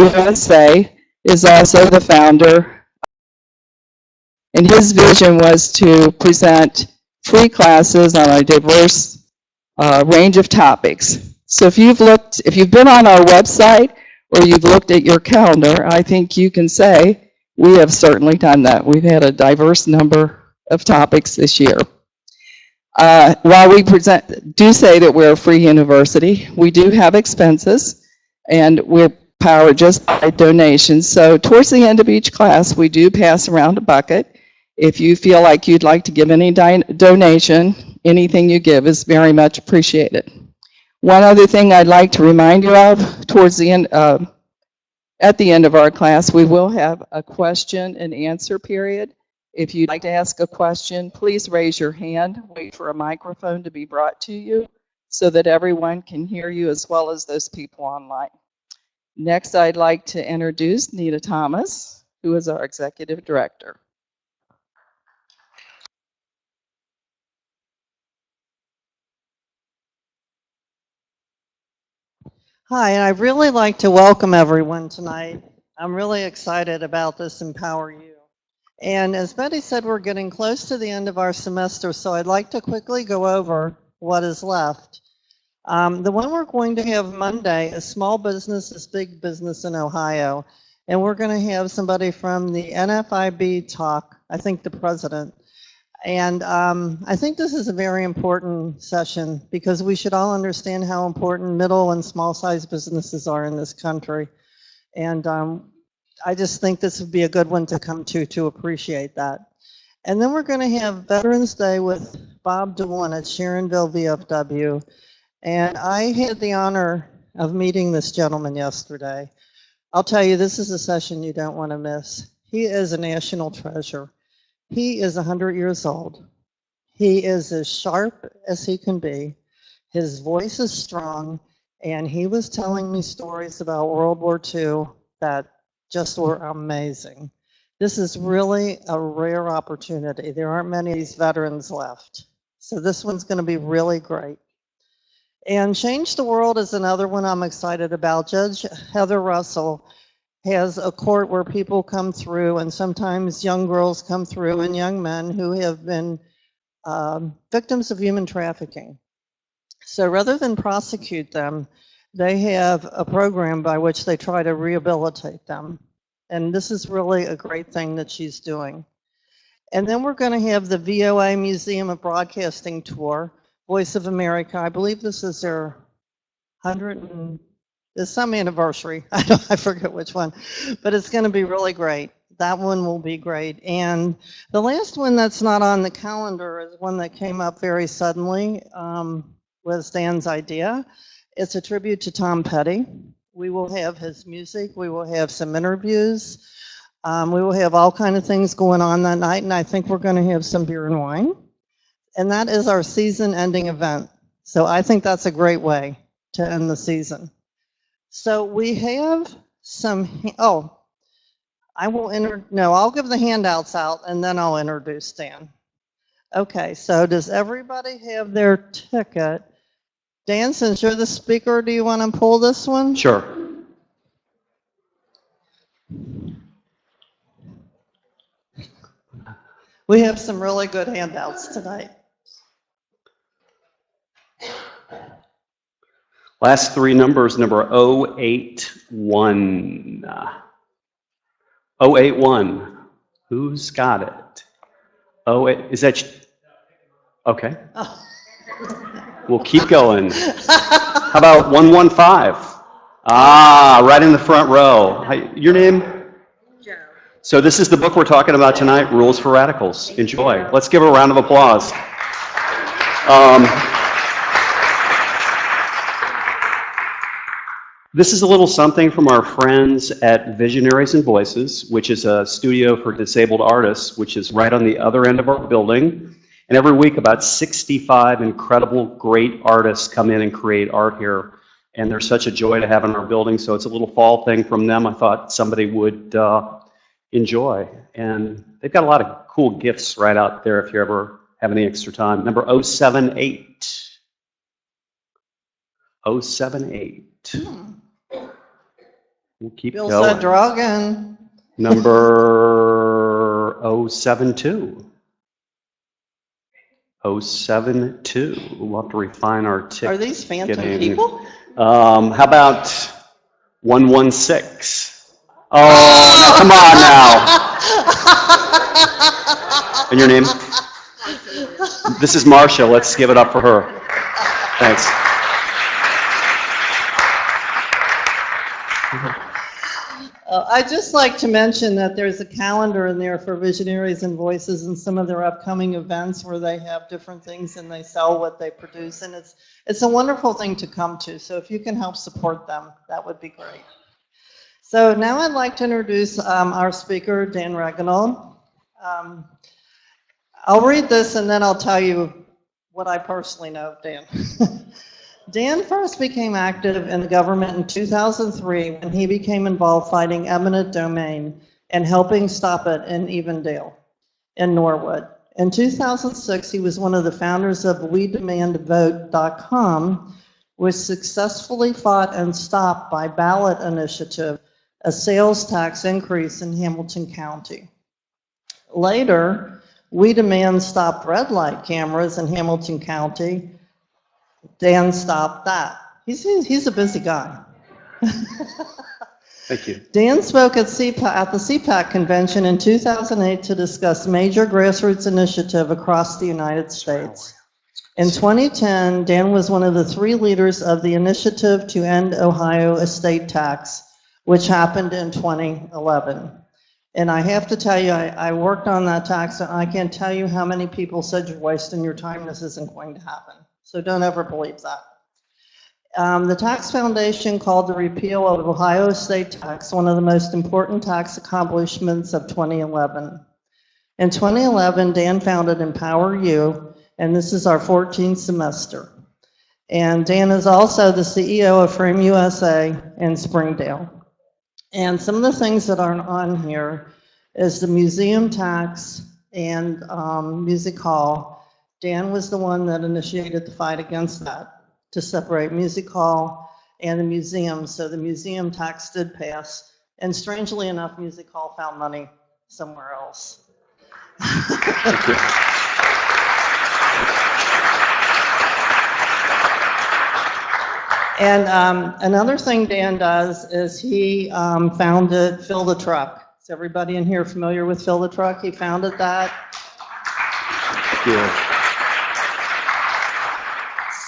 USA, is also the founder. And his vision was to present free classes on a diverse range of topics. So if you've been on our website or you've looked at your calendar, I think you can say we have certainly done that. We've had a diverse number of topics this year. While we do say that we're a free university, we do have expenses, and we're powered just by donations. So towards the end of each class, we do pass around a bucket. If you feel like you'd like to give any donation, anything you give is very much appreciated. One other thing I'd like to remind you of, towards the end, at the end of our class, we will have a question and answer period. If you'd like to ask a question, please raise your hand, wait for a microphone to be brought to you so that everyone can hear you as well as those people online. Next, I'd like to introduce Nita Thomas, who is our Executive Director. Hi, and I'd really like to welcome everyone tonight. I'm really excited about this EmpowerU. And as Betty said, we're getting close to the end of our semester, so I'd like to quickly go over what is left. The one we're going to have Monday is Small Business is Big Business in Ohio. And we're going to have somebody from the NFIB talk, I think the president. And I think this is a very important session because we should all understand how important middle and small-sized businesses are in this country. And I just think this would be a good one to come to appreciate that. And then we're going to have Veterans Day with Bob DeWan at Sharonville VFW. And I had the honor of meeting this gentleman yesterday. I'll tell you, this is a session you don't want to miss. He is a national treasure. He is 100 years old. He is as sharp as he can be. His voice is strong, and he was telling me stories about World War II that just were amazing. This is really a rare opportunity. There aren't many of these veterans left. So this one's going to be really great. And Change the World is another one I'm excited about. Judge Heather Russell has a court where people come through, and sometimes young girls come through and young men who have been victims of human trafficking. So rather than prosecute them, they have a program by which they try to rehabilitate them. And this is really a great thing that she's doing. And then we're going to have the VOA Museum of Broadcasting tour, Voice of America. I believe this is their 100 there's some anniversary. I forget which one, but it's going to be really great. That one will be great. And the last one that's not on the calendar is one that came up very suddenly, was Dan's idea. It's a tribute to Tom Petty. We will have his music. We will have some interviews. We will have all kinds of things going on that night, and I think we're going to have some beer and wine. And that is our season-ending event. So I think that's a great way to end the season. So we have some, I'll give the handouts out, and then I'll introduce Dan. Okay, so does everybody have their ticket? Dan, since you're the speaker, do you want to pull this one? Sure. We have some really good handouts tonight. Last three numbers, number 081. 081. Who's got it? 08, is that? Okay. Oh. We'll keep going. How about 115? Ah, right in the front row. Hi, your name? Joe. So this is the book we're talking about tonight, Rules for Radicals. Enjoy. Let's give her a round of applause. This is a little something from our friends at Visionaries and Voices, which is a studio for disabled artists, which is right on the other end of our building. And every week, about 65 incredible, great artists come in and create art here. And they're such a joy to have in our building. So it's a little fall thing from them I thought somebody would enjoy. And they've got a lot of cool gifts right out there if you ever have any extra time. Number 078. 078. We'll keep Bill going. said Dragon. Number 072. 072. We'll have to refine our tick. Are these phantom getting- people? How about 116? Oh, now, come on now. And your name? This is Marcia. Let's give it up for her. Thanks. I'd just like to mention that there's a calendar in there for Visionaries and Voices and some of their upcoming events where they have different things and they sell what they produce. And it's a wonderful thing to come to. So if you can help support them, that would be great. So now I'd like to introduce our speaker, Dan Regenold. I'll read this and then I'll tell you what I personally know of Dan. Dan first became active in the government in 2003 when he became involved fighting eminent domain and helping stop it in Evendale in Norwood. In 2006, he was one of the founders of WeDemandVote.com, which successfully fought and stopped by ballot initiative a sales tax increase in Hamilton County. Later, We Demand stopped red light cameras in Hamilton County. Dan stopped that. He's a busy guy. Thank you. Dan spoke at the CPAC convention in 2008 to discuss major grassroots initiative across the United States. In 2010, Dan was one of the 3 leaders of the initiative to end Ohio estate tax, which happened in 2011. And I have to tell you, I worked on that tax, and I can't tell you how many people said you're wasting your time, this isn't going to happen. So don't ever believe that. The Tax Foundation called the repeal of Ohio estate tax one of the most important tax accomplishments of 2011. In 2011, Dan founded EmpowerU, and this is our 14th semester. And Dan is also the CEO of Frame USA in Springdale. And some of the things that aren't on here is the museum tax and music hall. Dan was the one that initiated the fight against that to separate music hall and the museum. So the museum tax did pass. And strangely enough, music hall found money somewhere else. Thank you. And another thing Dan does is he founded Fill the Truck. Is everybody in here familiar with Fill the Truck? He founded that. Thank you.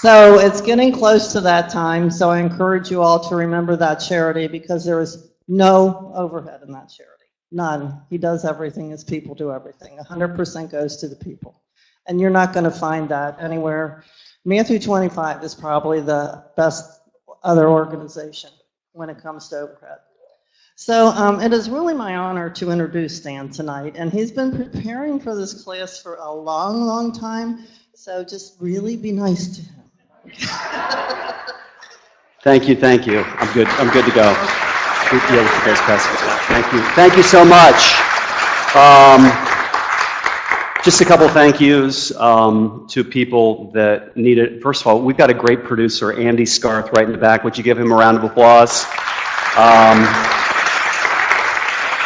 So it's getting close to that time, so I encourage you all to remember that charity because there is no overhead in that charity. None. He does everything as people do everything. 100% goes to the people. And you're not going to find that anywhere. Matthew 25 is probably the best other organization when it comes to overhead. So it is really my honor to introduce Dan tonight, and he's been preparing for this class for a long, long time, so just really be nice to him. Thank you. I'm good to go. Thank you so much. Just a couple thank yous to people that need it. First of all, we've got a great producer, Andy Scarth, right in the back. Would you give him a round of applause?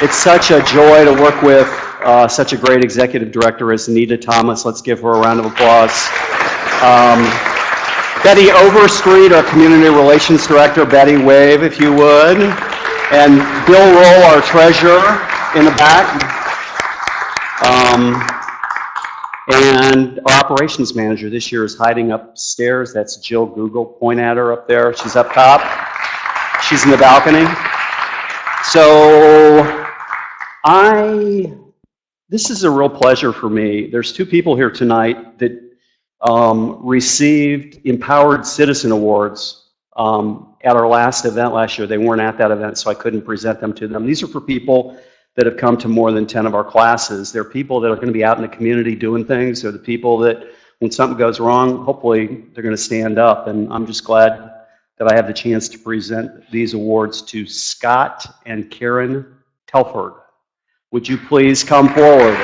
It's such a joy to work with such a great executive director as Anita Thomas. Let's give her a round of applause. Betty Overstreet, our community relations director. Betty, wave if you would. And Bill Roll, our treasurer, in the back. And our operations manager this year is hiding upstairs. That's Jill Google. Point at her up there. She's up top. She's in the balcony. So this is a real pleasure for me. There's 2 people here tonight that received Empowered Citizen Awards at our last event last year. They weren't at that event, so I couldn't present them to them. These are for people that have come to more than 10 of our classes. They're people that are going to be out in the community doing things. They're the people that when something goes wrong, hopefully they're going to stand up. And I'm just glad that I have the chance to present these awards to Scott and Karen Telford. Would you please come forward?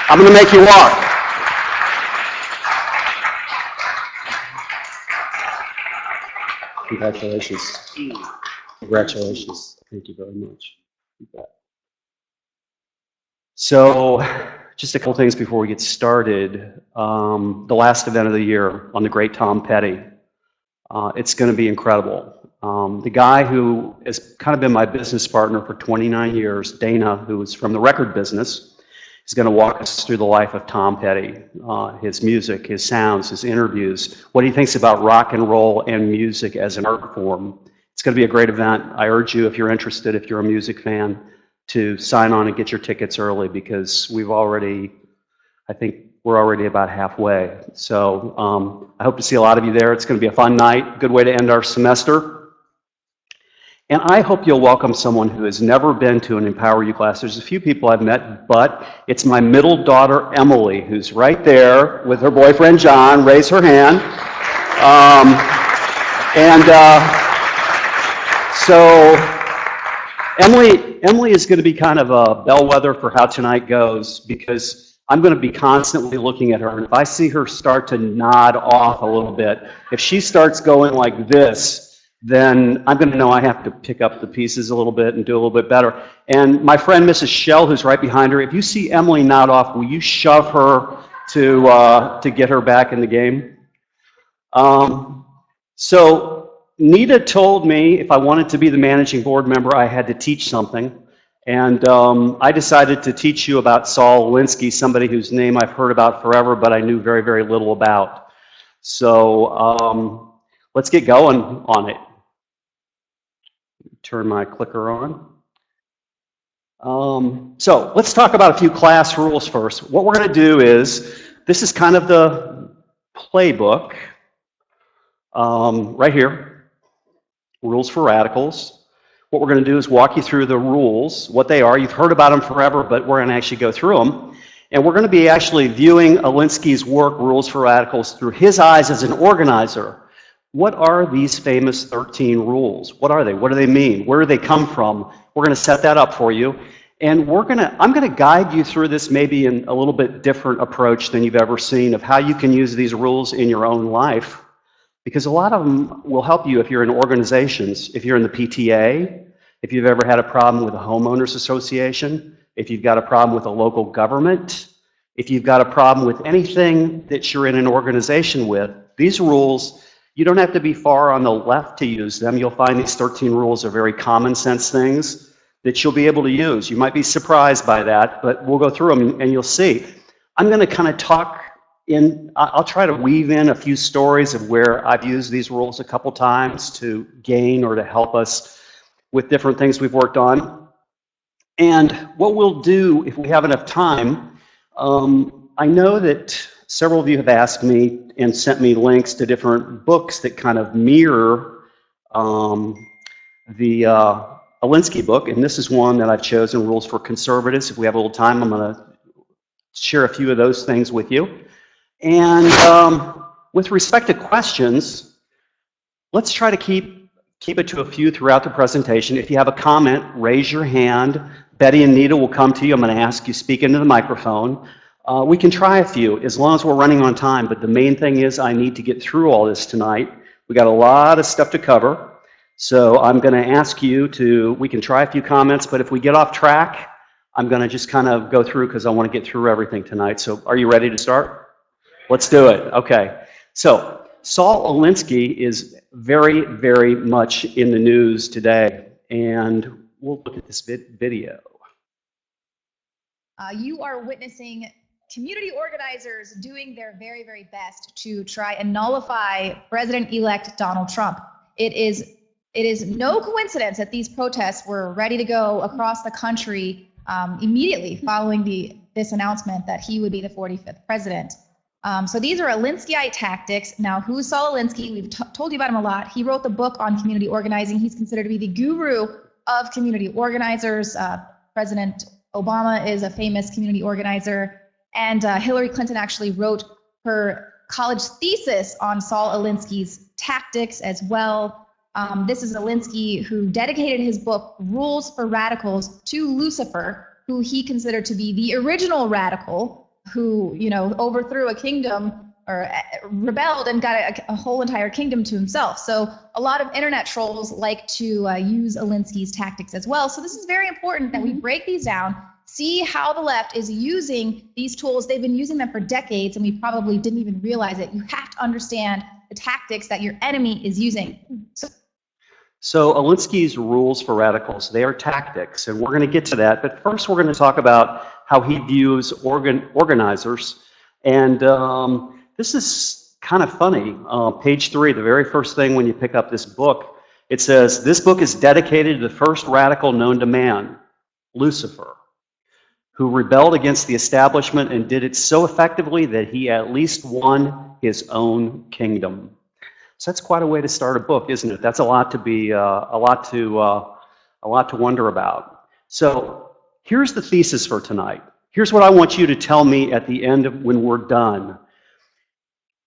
I'm going to make you walk. Congratulations. Congratulations. Thank you very much. You bet. So, just a couple things before we get started. The last event of the year on the great Tom Petty. It's going to be incredible. The guy who has kind of been my business partner for 29 years, Dana, who is from the record business, is going to walk us through the life of Tom Petty, his music, his sounds, his interviews, what he thinks about rock and roll and music as an art form. It's going to be a great event. I urge you, if you're interested, if you're a music fan, to sign on and get your tickets early, because I think we're already about halfway. So I hope to see a lot of you there. It's going to be a fun night, good way to end our semester. And I hope you'll welcome someone who has never been to an EmpowerU class. There's a few people I've met, but it's my middle daughter, Emily, who's right there with her boyfriend, John. Raise her hand. So Emily is going to be kind of a bellwether for how tonight goes, because I'm going to be constantly looking at her, and if I see her start to nod off a little bit, if she starts going like this, then I'm going to know I have to pick up the pieces a little bit and do a little bit better. And my friend Mrs. Shell, who's right behind her, if you see Emily nod off, will you shove her to get her back in the game? So Nita told me if I wanted to be the managing board member, I had to teach something. And I decided to teach you about Saul Alinsky, somebody whose name I've heard about forever, but I knew very, very little about. So let's get going on it. Turn my clicker on. So let's talk about a few class rules first. What we're going to do is, this is kind of the playbook right here, rules for radicals. What we're going to do is walk you through the rules, what they are. You've heard about them forever, but we're going to actually go through them. And we're going to be actually viewing Alinsky's work, Rules for Radicals, through his eyes as an organizer. What are these famous 13 rules? What are they? What do they mean? Where do they come from? We're going to set that up for you. And I'm going to guide you through this maybe in a little bit different approach than you've ever seen of how you can use these rules in your own life. Because a lot of them will help you if you're in organizations, if you're in the PTA, if you've ever had a problem with a homeowners association, if you've got a problem with a local government, if you've got a problem with anything that you're in an organization with, these rules, you don't have to be far on the left to use them. You'll find these 13 rules are very common sense things that you'll be able to use. You might be surprised by that, but we'll go through them and you'll see. I'm going to kind of talk I'll try to weave in a few stories of where I've used these rules a couple times to gain or to help us with different things we've worked on. And what we'll do if we have enough time, I know that several of you have asked me and sent me links to different books that kind of mirror the Alinsky book, and this is one that I've chosen, Rules for Conservatives. If we have a little time, I'm going to share a few of those things with you. And with respect to questions, let's try to keep it to a few throughout the presentation. If you have a comment, raise your hand. Betty and Nita will come to you. I'm going to ask you speak into the microphone. We can try a few as long as we're running on time, but the main thing is I need to get through all this tonight. We got a lot of stuff to cover, so I'm going to ask you we can try a few comments, but if we get off track, I'm going to just kind of go through because I want to get through everything tonight. So are you ready to start? Let's do it. Okay. So Saul Alinsky is very, very much in the news today, and we'll look at this video. You are witnessing community organizers doing their very, very best to try and nullify President-elect Donald Trump. It is no coincidence that these protests were ready to go across the country immediately following this announcement that he would be the 45th president. So these are Alinskyite tactics. Now, who's Saul Alinsky? We've told you about him a lot. He wrote the book on community organizing. He's considered to be the guru of community organizers. President Obama is a famous community organizer. And Hillary Clinton actually wrote her college thesis on Saul Alinsky's tactics as well. This is Alinsky who dedicated his book, Rules for Radicals, to Lucifer, who he considered to be the original radical, who, overthrew a kingdom rebelled and got a whole entire kingdom to himself. So a lot of internet trolls like to use Alinsky's tactics as well. So this is very important that we break these down, see how the left is using these tools. They've been using them for decades, and we probably didn't even realize it. You have to understand the tactics that your enemy is using. So Alinsky's rules for radicals, they are tactics, and we're going to get to that. But first, we're going to talk about how he views organizers. And this is kind of funny. Page 3, the very first thing when you pick up this book, it says, "This book is dedicated to the first radical known to man, Lucifer, who rebelled against the establishment and did it so effectively that he at least won his own kingdom." So that's quite a way to start a book, isn't it? That's a lot to be, a lot to wonder about. So here's the thesis for tonight. Here's what I want you to tell me at the end of when we're done.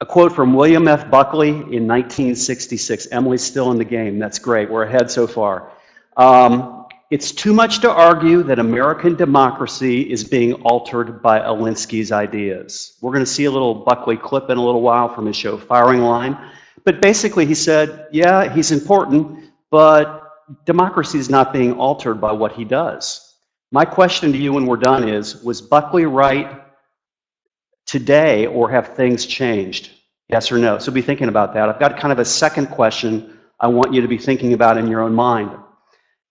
A quote from William F. Buckley in 1966. Emily's still in the game. That's great. We're ahead so far. "It's too much to argue that American democracy is being altered by Alinsky's ideas." We're going to see a little Buckley clip in a little while from his show Firing Line. But basically he said, yeah, he's important, but democracy is not being altered by what he does. My question to you when we're done is, was Buckley right today, or have things changed? Yes or no? So be thinking about that. I've got kind of a second question I want you to be thinking about in your own mind.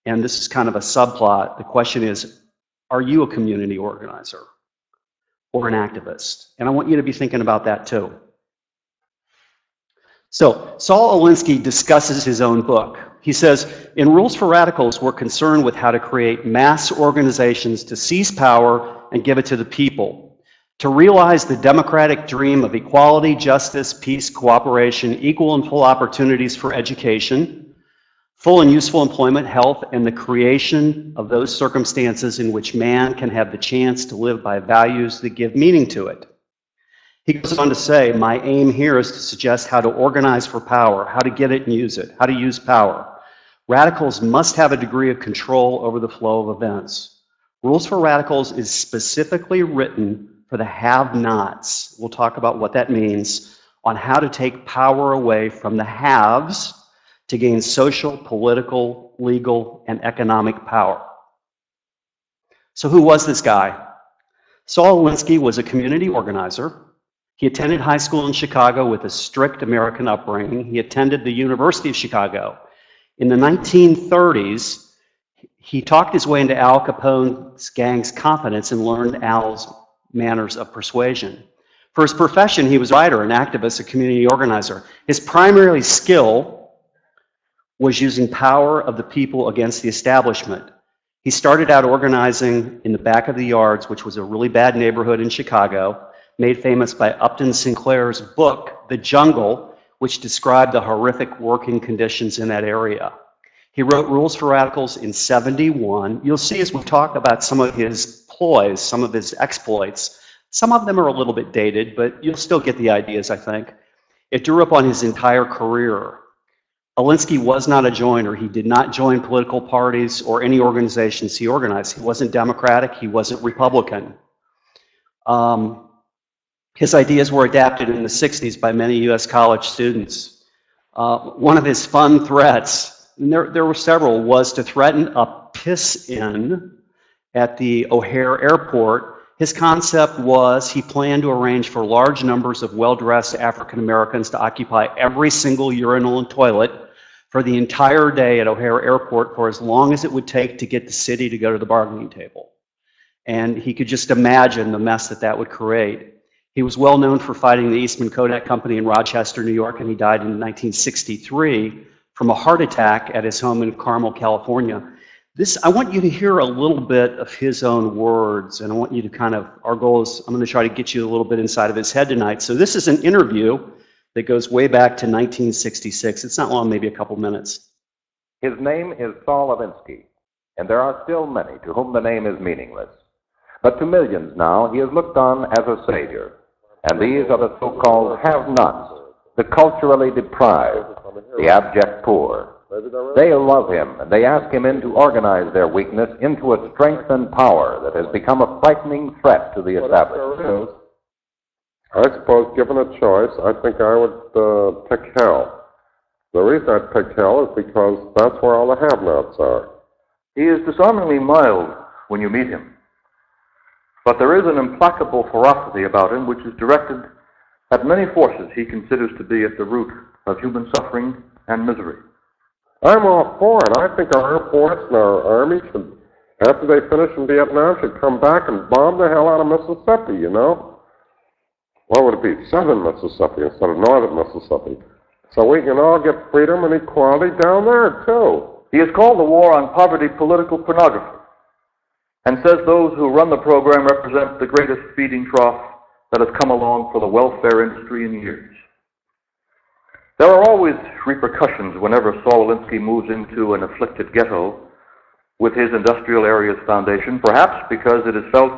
And this is kind of a subplot. The question is, are you a community organizer or an activist? And I want you to be thinking about that too. So Saul Alinsky discusses his own book. He says, "In Rules for Radicals, we're concerned with how to create mass organizations to seize power and give it to the people, to realize the democratic dream of equality, justice, peace, cooperation, equal and full opportunities for education, full and useful employment, health, and the creation of those circumstances in which man can have the chance to live by values that give meaning to it." He goes on to say, "My aim here is to suggest how to organize for power, how to get it and use it, how to use power. Radicals must have a degree of control over the flow of events. Rules for Radicals is specifically written for the have-nots." We'll talk about what that means, on how to take power away from the haves to gain social, political, legal, and economic power. So who was this guy? Saul Alinsky was a community organizer. He attended high school in Chicago with a strict American upbringing. He attended the University of Chicago. In the 1930s, he talked his way into Al Capone's gang's confidence and learned Al's manners of persuasion. For his profession, he was a writer, an activist, a community organizer. His primary skill was using power of the people against the establishment. He started out organizing in the back of the yards, which was a really bad neighborhood in Chicago, made famous by Upton Sinclair's book, The Jungle, which described the horrific working conditions in that area. He wrote Rules for Radicals in '71. You'll see as we talk about some of his ploys, some of his exploits, some of them are a little bit dated, but you'll still get the ideas, I think. It drew upon his entire career. Alinsky was not a joiner. He did not join political parties or any organizations he organized. He wasn't Democratic. He wasn't Republican. His ideas were adapted in the 60s by many U.S. college students. One of his fun threats, and there were several, was to threaten a piss-in at the O'Hare Airport. His concept was he planned to arrange for large numbers of well-dressed African Americans to occupy every single urinal and toilet for the entire day at O'Hare Airport for as long as it would take to get the city to go to the bargaining table. And he could just imagine the mess that that would create. He was well known for fighting the Eastman Kodak Company in Rochester, New York, and he died in 1963 from a heart attack at his home in Carmel, California. I want you to hear a little bit of his own words, and I want you to kind of, our goal is, I'm going to try to get you a little bit inside of his head tonight. So this is an interview that goes way back to 1966. It's not long, maybe a couple minutes. His name is Saul Alinsky, and there are still many to whom the name is meaningless. But to millions now, he is looked on as a savior. And these are the so-called have-nots, the culturally deprived, the abject poor. They love him, and they ask him in to organize their weakness into a strength and power that has become a frightening threat to the establishment. I suppose, given a choice, I think I would pick hell. The reason I'd pick hell is because that's where all the have-nots are. He is disarmingly mild when you meet him, but there is an implacable ferocity about him which is directed at many forces he considers to be at the root of human suffering and misery. I'm all for it. I think our Air Force and our Army should, after they finish in Vietnam, should come back and bomb the hell out of Mississippi, you know? What would it be? Southern Mississippi instead of northern Mississippi. So we can all get freedom and equality down there, too. He has called the war on poverty political pornography and says those who run the program represent the greatest feeding trough that has come along for the welfare industry in years. There are always repercussions whenever Saul Alinsky moves into an afflicted ghetto with his industrial area's foundation, perhaps because it is felt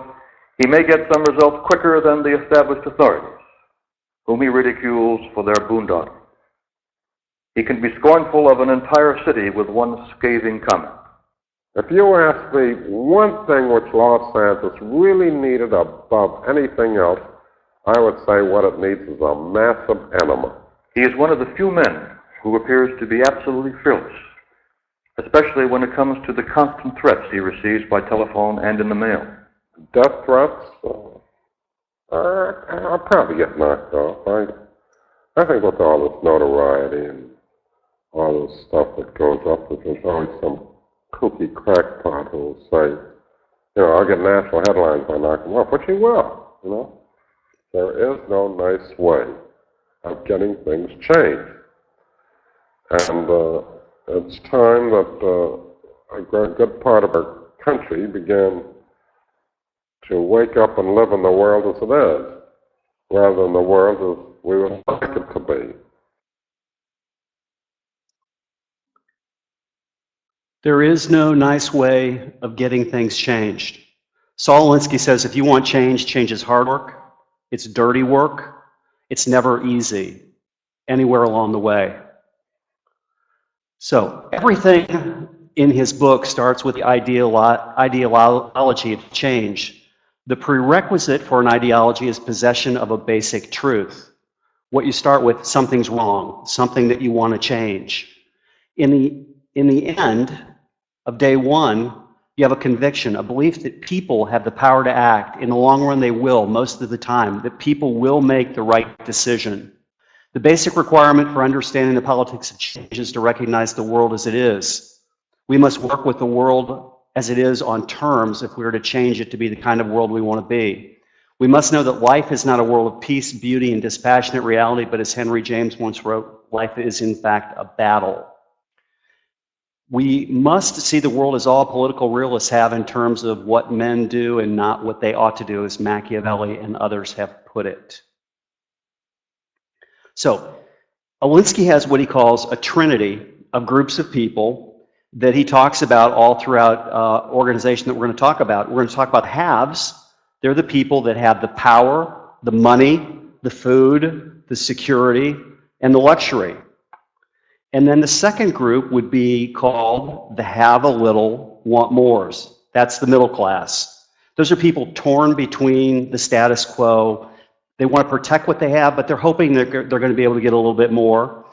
he may get some results quicker than the established authorities, whom he ridicules for their boondoggle. He can be scornful of an entire city with one scathing comment. If you ask me one thing which Los Angeles really needed above anything else, I would say what it needs is a massive enema. He is one of the few men who appears to be absolutely fearless, especially when it comes to the constant threats he receives by telephone and in the mail. Death threats? I'll probably get knocked off. I think with all this notoriety and all this stuff that goes up, there's always some kooky crackpot who'll say, you know, I'll get national headlines by knocking them off, which he will, you know. There is no nice way of getting things changed. And it's time that a good part of our country began to wake up and live in the world as it is, rather than the world as we would like it to be. There is no nice way of getting things changed. Saul Alinsky says if you want change, change is hard work, it's dirty work, it's never easy, anywhere along the way. So everything in his book starts with the ideology of change. The prerequisite for an ideology is possession of a basic truth. What you start with, something's wrong, something that you want to change. In the end of day one, you have a conviction, a belief that people have the power to act. In the long run, they will, most of the time, that people will make the right decision. The basic requirement for understanding the politics of change is to recognize the world as it is. We must work with the world as it is on terms if we are to change it to be the kind of world we want to be. We must know that life is not a world of peace, beauty, and dispassionate reality, but as Henry James once wrote, life is in fact a battle. We must see the world as all political realists have in terms of what men do and not what they ought to do, as Machiavelli and others have put it. So, Alinsky has what he calls a trinity of groups of people that he talks about all throughout organization that we're going to talk about. We're going to talk about haves. They're the people that have the power, the money, the food, the security, and the luxury. And then the second group would be called the have a little, want mores. That's the middle class. Those are people torn between the status quo. They want to protect what they have, but they're hoping they're going to be able to get a little bit more.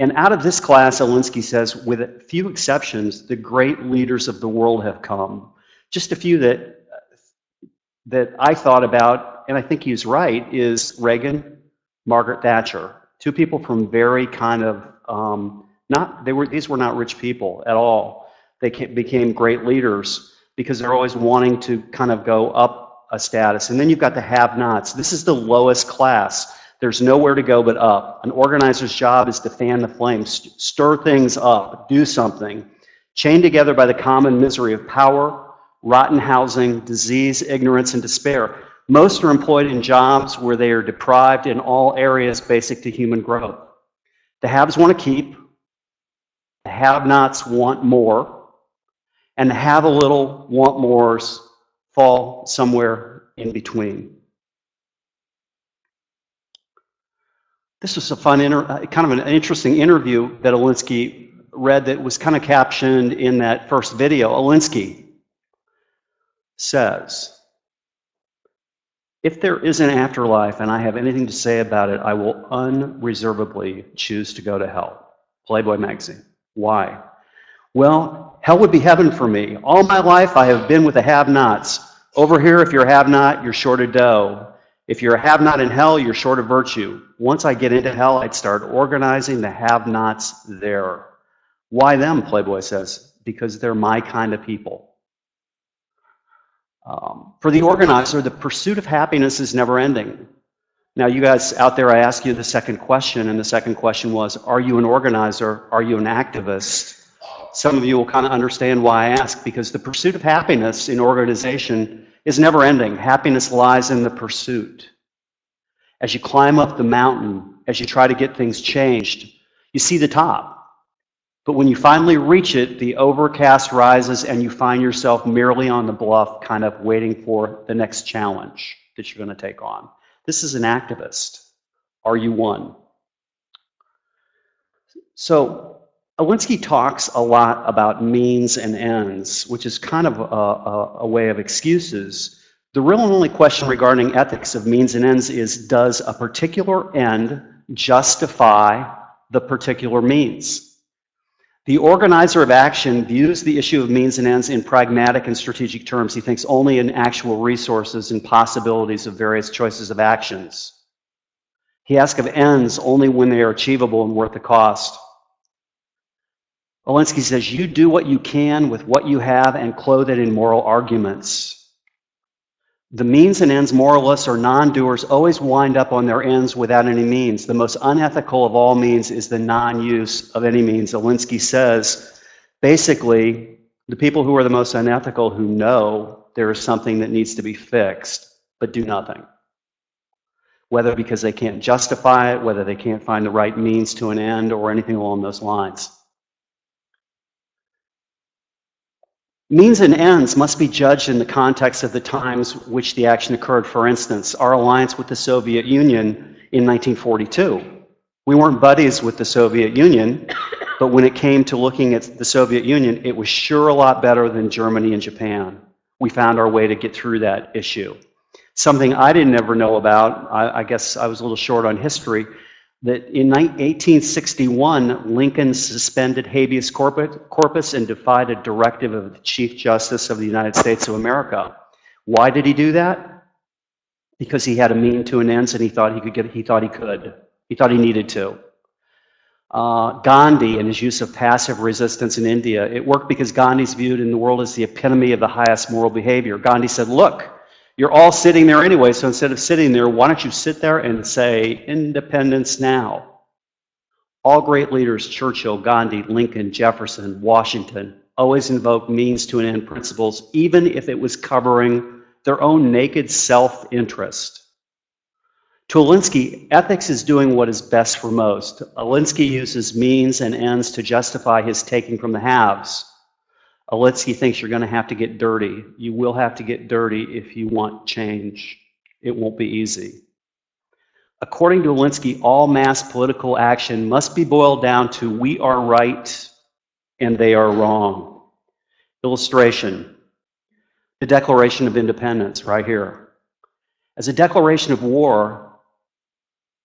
And out of this class, Alinsky says, with a few exceptions, the great leaders of the world have come. Just a few that I thought about, and I think he's right, is Reagan, Margaret Thatcher. Two people from very kind of, these were not rich people at all. They became great leaders because they're always wanting to kind of go up a status. And then you've got the have-nots. This is the lowest class. There's nowhere to go but up. An organizer's job is to fan the flames, stir things up, do something. Chained together by the common misery of power, rotten housing, disease, ignorance, and despair. Most are employed in jobs where they are deprived in all areas basic to human growth. The haves want to keep, the have-nots want more, and the have a little, want mores fall somewhere in between. This was a fun, kind of an interesting interview that Alinsky read that was kind of captioned in that first video. Alinsky says, If there is an afterlife and I have anything to say about it, I will unreservedly choose to go to hell. Playboy magazine. Why? Well, hell would be heaven for me. All my life I have been with the have-nots. Over here, if you're a have-not, you're short of dough. If you're a have-not in hell, you're short of virtue. Once I get into hell, I'd start organizing the have-nots there. Why them, Playboy says? Because they're my kind of people. For the organizer, the pursuit of happiness is never ending. Now, you guys out there, I asked you the second question, and the second question was, are you an organizer? Are you an activist? Some of you will kind of understand why I ask, because the pursuit of happiness in organization is never ending. Happiness lies in the pursuit. As you climb up the mountain, as you try to get things changed, you see the top. But when you finally reach it, the overcast rises and you find yourself merely on the bluff, kind of waiting for the next challenge that you're going to take on. This is an activist. Are you one? So Alinsky talks a lot about means and ends, which is kind of a way of excuses. The real and only question regarding ethics of means and ends is, does a particular end justify the particular means? The organizer of action views the issue of means and ends in pragmatic and strategic terms. He thinks only in actual resources and possibilities of various choices of actions. He asks of ends only when they are achievable and worth the cost. Alinsky says, you do what you can with what you have and clothe it in moral arguments. The means and ends moralists or non-doers always wind up on their ends without any means. The most unethical of all means is the non-use of any means. Alinsky says, basically, the people who are the most unethical who know there is something that needs to be fixed, but do nothing. Whether because they can't justify it, whether they can't find the right means to an end, or anything along those lines. Means and ends must be judged in the context of the times which the action occurred. For instance, our alliance with the Soviet Union in 1942. We weren't buddies with the Soviet Union, but when it came to looking at the Soviet Union, it was sure a lot better than Germany and Japan. We found our way to get through that issue. Something I didn't ever know about, I guess I was a little short on history, that in 1861, Lincoln suspended habeas corpus and defied a directive of the Chief Justice of the United States of America. Why did he do that? Because he had a mean to an end, and he thought he needed to. Gandhi and his use of passive resistance in India, it worked because Gandhi's viewed in the world as the epitome of the highest moral behavior. Gandhi said, look, you're all sitting there anyway, so instead of sitting there, why don't you sit there and say, independence now? All great leaders, Churchill, Gandhi, Lincoln, Jefferson, Washington, always invoked means to an end principles, even if it was covering their own naked self-interest. To Alinsky, ethics is doing what is best for most. Alinsky uses means and ends to justify his taking from the haves. Alinsky thinks you're going to have to get dirty. You will have to get dirty if you want change. It won't be easy. According to Alinsky, all mass political action must be boiled down to we are right and they are wrong. Illustration, the Declaration of Independence right here. As a declaration of war,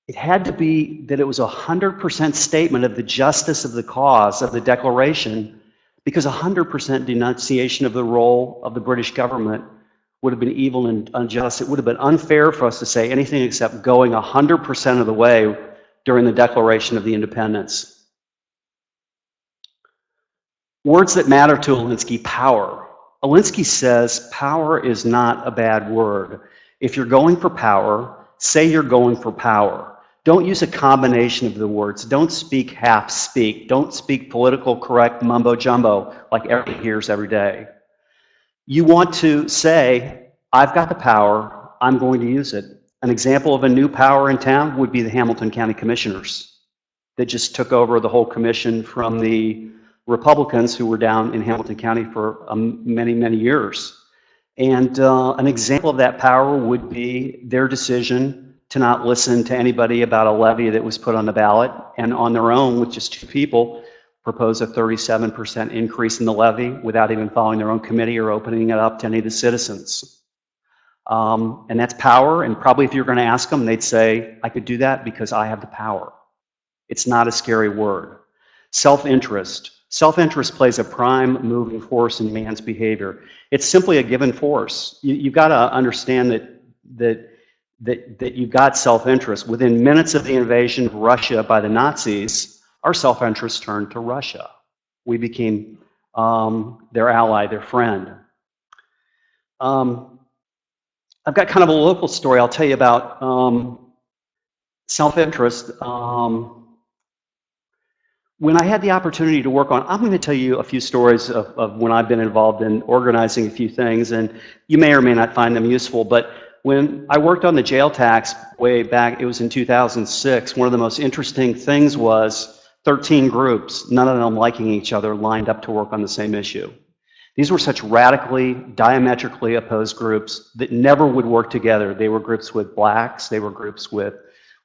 it had to be that it was a 100% statement of the justice of the cause of the Declaration, because 100% denunciation of the role of the British government would have been evil and unjust. It would have been unfair for us to say anything except going 100% of the way during the Declaration of the Independence. Words that matter to Alinsky, power. Alinsky says power is not a bad word. If you're going for power, say you're going for power. Don't use a combination of the words. Don't speak half-speak. Don't speak political correct mumbo-jumbo like everyone hears every day. You want to say, I've got the power, I'm going to use it. An example of a new power in town would be the Hamilton County Commissioners that just took over the whole commission from the Republicans who were down in Hamilton County for many, many years. And an example of that power would be their decision to not listen to anybody about a levy that was put on the ballot, and on their own, with just two people, propose a 37% increase in the levy without even following their own committee or opening it up to any of the citizens. And that's power, and probably if you're going to ask them, they'd say, I could do that because I have the power. It's not a scary word. Self-interest. Self-interest plays a prime moving force in man's behavior. It's simply a given force. You've got to understand that you've got self-interest. Within minutes of the invasion of Russia by the Nazis, our self-interest turned to Russia. We became their ally, their friend. I've got kind of a local story I'll tell you about self-interest. When I had the opportunity to work on, I'm going to tell you a few stories of when I've been involved in organizing a few things, and you may or may not find them useful, but when I worked on the jail tax way back, it was in 2006, one of the most interesting things was 13 groups, none of them liking each other, lined up to work on the same issue. These were such radically, diametrically opposed groups that never would work together. They were groups with blacks, they were groups with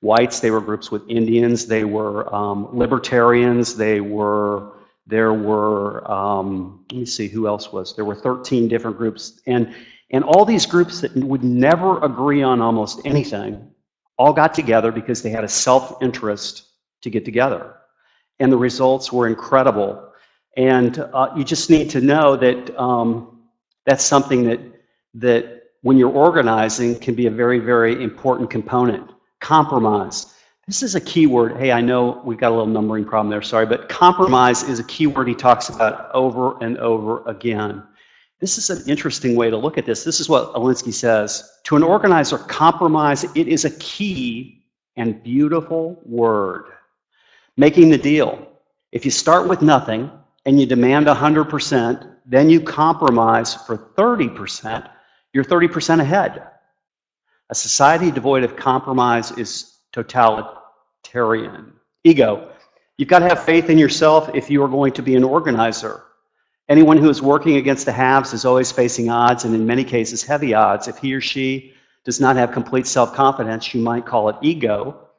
whites, they were groups with Indians, they were libertarians, there were, let me see, who else was? There were 13 different groups. And all these groups that would never agree on almost anything all got together because they had a self-interest to get together. And the results were incredible. And you just need to know that that's something that when you're organizing can be a very, very important component. Compromise. This is a key word. Hey, I know we've got a little numbering problem there, sorry, but compromise is a key word he talks about over and over again. This is an interesting way to look at this. This is what Alinsky says. To an organizer, compromise, it is a key and beautiful word. Making the deal. If you start with nothing and you demand 100%, then you compromise for 30%, you're 30% ahead. A society devoid of compromise is totalitarian. Ego. You've got to have faith in yourself if you are going to be an organizer. Anyone who is working against the haves is always facing odds, and in many cases, heavy odds. If he or she does not have complete self-confidence, you might call it ego,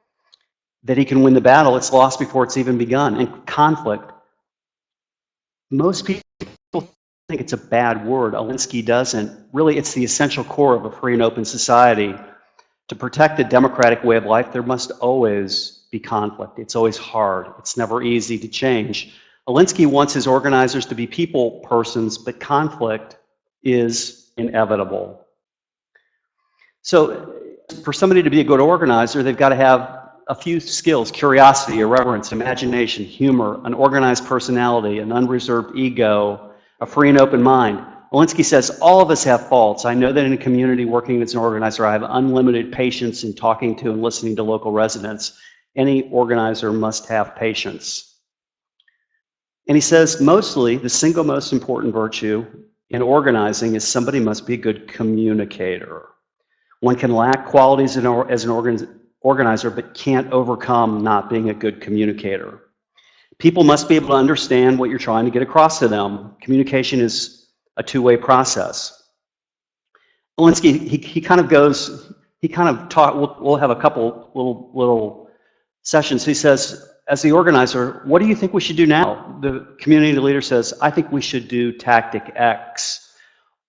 that he can win the battle, it's lost before it's even begun. And conflict. Most people think it's a bad word. Alinsky doesn't. Really, it's the essential core of a free and open society. To protect the democratic way of life, there must always be conflict. It's always hard. It's never easy to change. Alinsky wants his organizers to be people persons, but conflict is inevitable. So for somebody to be a good organizer, they've got to have a few skills: curiosity, irreverence, imagination, humor, an organized personality, an unreserved ego, a free and open mind. Alinsky says, all of us have faults. I know that in a community working as an organizer, I have unlimited patience in talking to and listening to local residents. Any organizer must have patience. And he says, mostly, the single most important virtue in organizing is somebody must be a good communicator. One can lack qualities as an organizer, but can't overcome not being a good communicator. People must be able to understand what you're trying to get across to them. Communication is a two-way process. Alinsky, he kind of taught, we'll have a couple little sessions. He says, as the organizer, what do you think we should do now? The community leader says, I think we should do tactic X.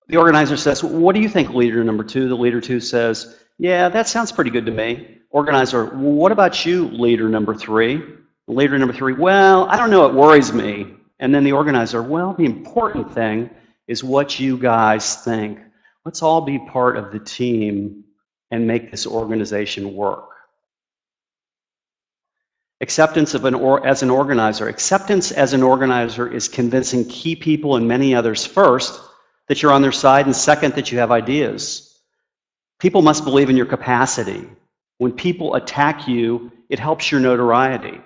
The organizer says, what do you think, leader number two? The leader two says, yeah, that sounds pretty good to me. Organizer, what about you, leader number three? Leader number three, well, I don't know, it worries me. And then the organizer, well, the important thing is what you guys think. Let's all be part of the team and make this organization work. Acceptance as an organizer. Acceptance as an organizer is convincing key people and many others, first, that you're on their side, and second, that you have ideas. People must believe in your capacity. When people attack you, it helps your notoriety.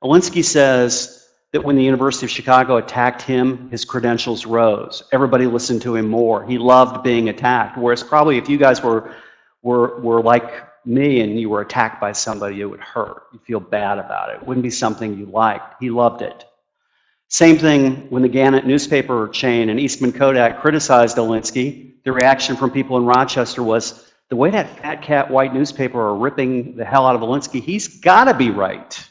Alinsky says that when the University of Chicago attacked him, his credentials rose. Everybody listened to him more. He loved being attacked, whereas probably if you guys were like me and you were attacked by somebody, it would hurt. You feel bad about it. It wouldn't be something you liked. He loved it. Same thing when the Gannett newspaper chain and Eastman Kodak criticized Alinsky. The reaction from people in Rochester was, the way that fat cat white newspaper are ripping the hell out of Alinsky, he's got to be right.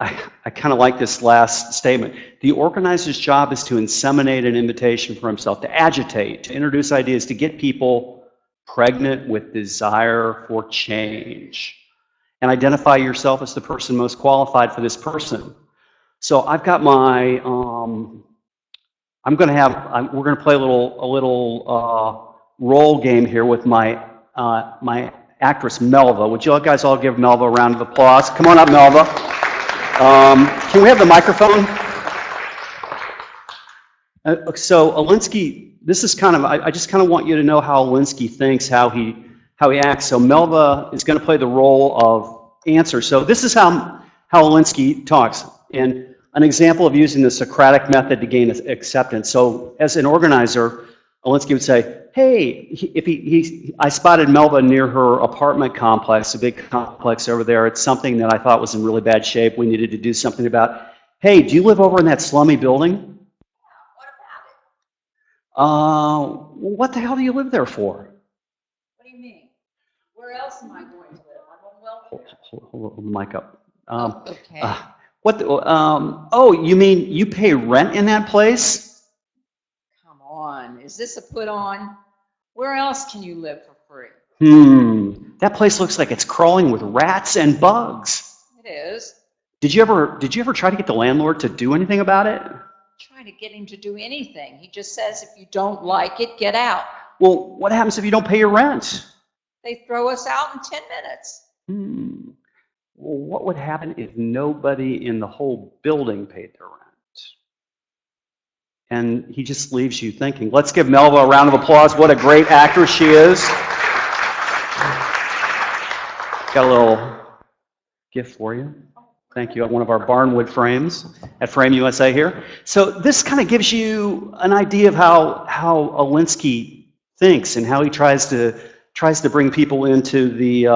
I kind of like this last statement. The organizer's job is to inseminate an invitation for himself, to agitate, to introduce ideas, to get people pregnant with desire for change, and identify yourself as the person most qualified for this person. So I've got my, we're going to play a little role game here with my my actress Melva. Would you guys all give Melva a round of applause? Come on up, Melva. Can we have the microphone? So Alinsky, this is kind of, I just kind of want you to know how Alinsky thinks, how he acts. So Melva is going to play the role of answer. So this is how Alinsky talks, and an example of using the Socratic method to gain acceptance. So as an organizer, Alinsky would say, hey, I spotted Melva near her apartment complex, a big complex over there. It's something that I thought was in really bad shape. We needed to do something about. Hey, do you live over in that slummy building? What the hell do you live there for? What do you mean? Where else am I going to live? I'm on welfare. Hold the mic up. Okay. You mean you pay rent in that place? Come on. Is this a put on? Where else can you live for free? That place looks like it's crawling with rats and bugs. It is. Did you ever try to get the landlord to do anything about it? Trying to get him to do anything. He just says, if you don't like it, get out. Well, what happens if you don't pay your rent? They throw us out in 10 minutes. Well, what would happen if nobody in the whole building paid their rent? And he just leaves you thinking. Let's give Melva a round of applause. What a great actress she is. Got a little gift for you. Thank you. One of our barnwood frames at Frame USA here. So this kind of gives you an idea of how Alinsky thinks and how he tries to bring people into the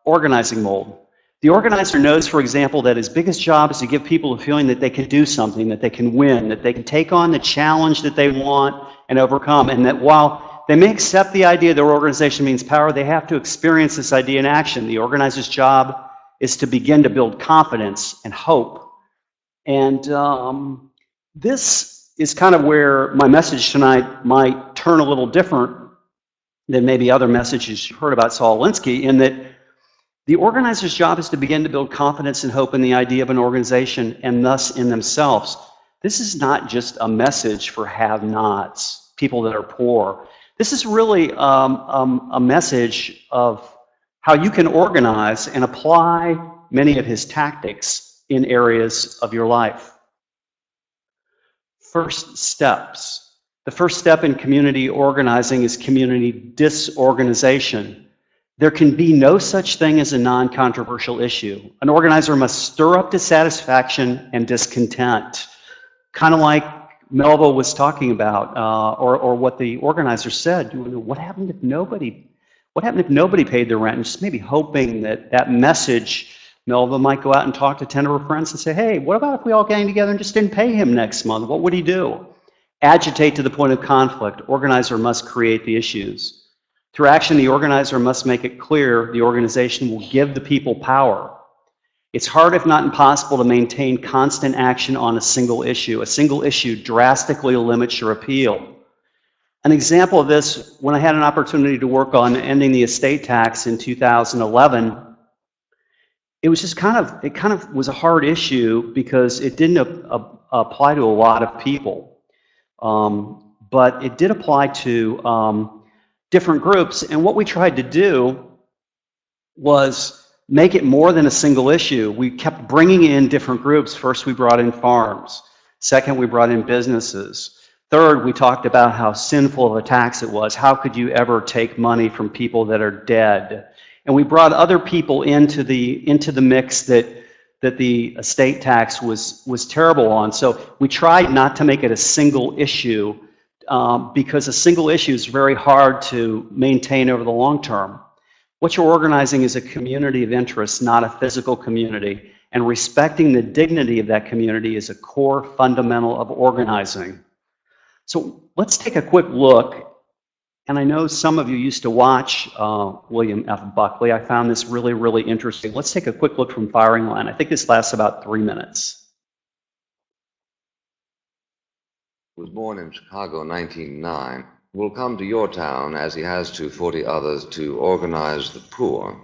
organizing mold. The organizer knows, for example, that his biggest job is to give people a feeling that they can do something, that they can win, that they can take on the challenge that they want and overcome, and that while they may accept the idea their organization means power, they have to experience this idea in action. The organizer's job is to begin to build confidence and hope. And this is kind of where my message tonight might turn a little different than maybe other messages you've heard about Saul Alinsky, in that the organizer's job is to begin to build confidence and hope in the idea of an organization and thus in themselves. This is not just a message for have-nots, people that are poor. This is really a message of how you can organize and apply many of his tactics in areas of your life. First steps. The first step in community organizing is community disorganization. There can be no such thing as a non-controversial issue. An organizer must stir up dissatisfaction and discontent, kind of like Melva was talking about, or what the organizer said. What happened if nobody paid their rent? And just maybe hoping that message, Melva might go out and talk to 10 of her friends and say, hey, what about if we all gang together and just didn't pay him next month? What would he do? Agitate to the point of conflict. Organizer must create the issues. Through action, the organizer must make it clear the organization will give the people power. It's hard, if not impossible, to maintain constant action on a single issue. A single issue drastically limits your appeal. An example of this, when I had an opportunity to work on ending the estate tax in 2011, it was just kind of was a hard issue because it didn't apply to a lot of people. But it did apply to different groups, and what we tried to do was make it more than a single issue. We kept bringing in different groups. First, we brought in farms. Second, we brought in businesses. Third, we talked about how sinful of a tax it was. How could you ever take money from people that are dead? And we brought other people into the mix that the estate tax was terrible on. So we tried not to make it a single issue, because a single issue is very hard to maintain over the long term. What you're organizing is a community of interest, not a physical community, and respecting the dignity of that community is a core fundamental of organizing. So let's take a quick look And I know some of you used to watch William F. Buckley. I found this really, really interesting. Let's take a quick look from firing line. I think this lasts about 3 minutes. Was born in Chicago in 1909, will come to your town, as he has to 40 others, to organize the poor.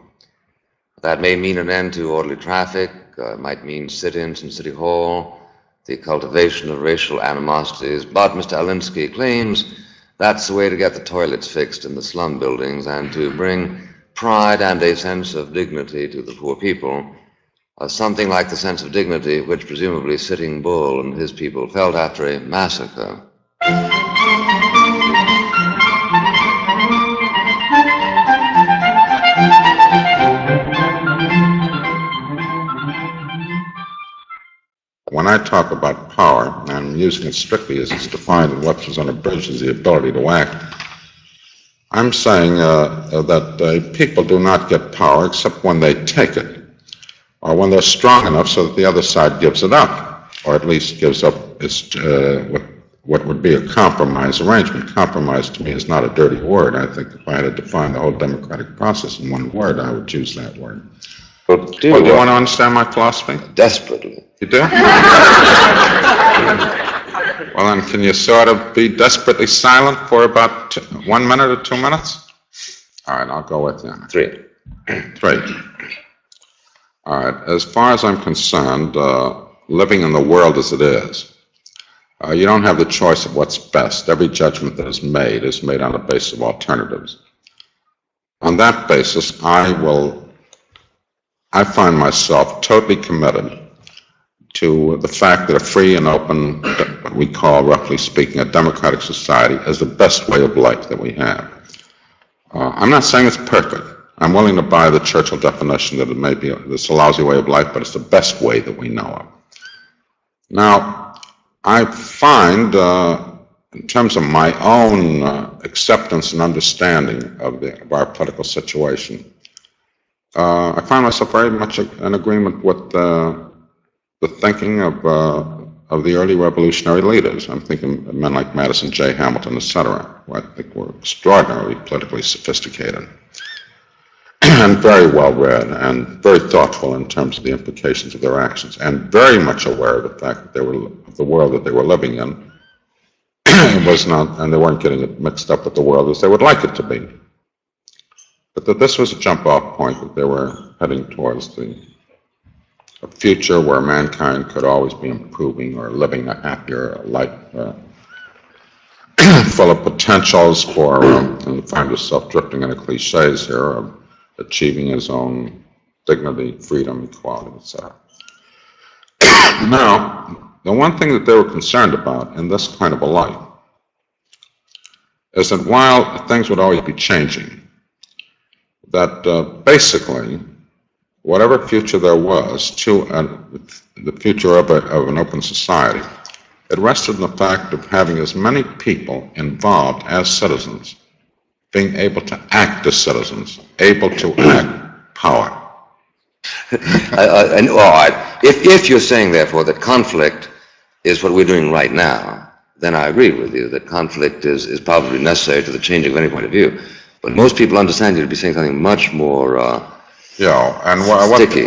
That may mean an end to orderly traffic, might mean sit-ins in City Hall, the cultivation of racial animosities, but Mr. Alinsky claims that's the way to get the toilets fixed in the slum buildings and to bring pride and a sense of dignity to the poor people. Something like the sense of dignity which presumably Sitting Bull and his people felt after a massacre. When I talk about power, I'm using it strictly as it's defined in Webster's Unabridged as the ability to act. I'm saying that people do not get power except when they take it, or when they're strong enough so that the other side gives it up, or at least gives up what would be a compromise arrangement. Compromise to me is not a dirty word. I think if I had to define the whole democratic process in one word, I would choose that word. Well, Do you want to understand my philosophy? Desperately. You do? Well, then, can you sort of be desperately silent for about 1 minute or 2 minutes? All right, I'll go with you. 3. 3. All right, as far as I'm concerned, living in the world as it is, you don't have the choice of what's best. Every judgment that is made on the basis of alternatives. On that basis, I find myself totally committed to the fact that a free and open, what we call, roughly speaking, a democratic society is the best way of life that we have. I'm not saying it's perfect. I'm willing to buy the Churchill definition that it may be this a lousy way of life, but it's the best way that we know of. Now, I find, in terms of my own acceptance and understanding of our political situation, I find myself very much in agreement with the thinking of the early revolutionary leaders. I'm thinking of men like Madison J. Hamilton, etc., who I think were extraordinarily politically sophisticated and very well read and very thoughtful in terms of the implications of their actions, and very much aware of the fact that of the world that they were living in was not, and they weren't getting it mixed up with the world as they would like it to be. But that this was a jump-off point, that they were heading towards a future where mankind could always be improving or living a happier life, full of potentials for, and find yourself drifting into cliches here, of achieving his own dignity, freedom, equality, etc. Now, the one thing that they were concerned about in this kind of a life is that while things would always be changing, that basically, whatever future there was to the future of an open society, it rested in the fact of having as many people involved as citizens, being able to act as citizens, able to act power. And all right, if you're saying, therefore, that conflict is what we're doing right now, then I agree with you that conflict is probably necessary to the changing of any point of view. But most people understand you to be saying something much more Yeah, and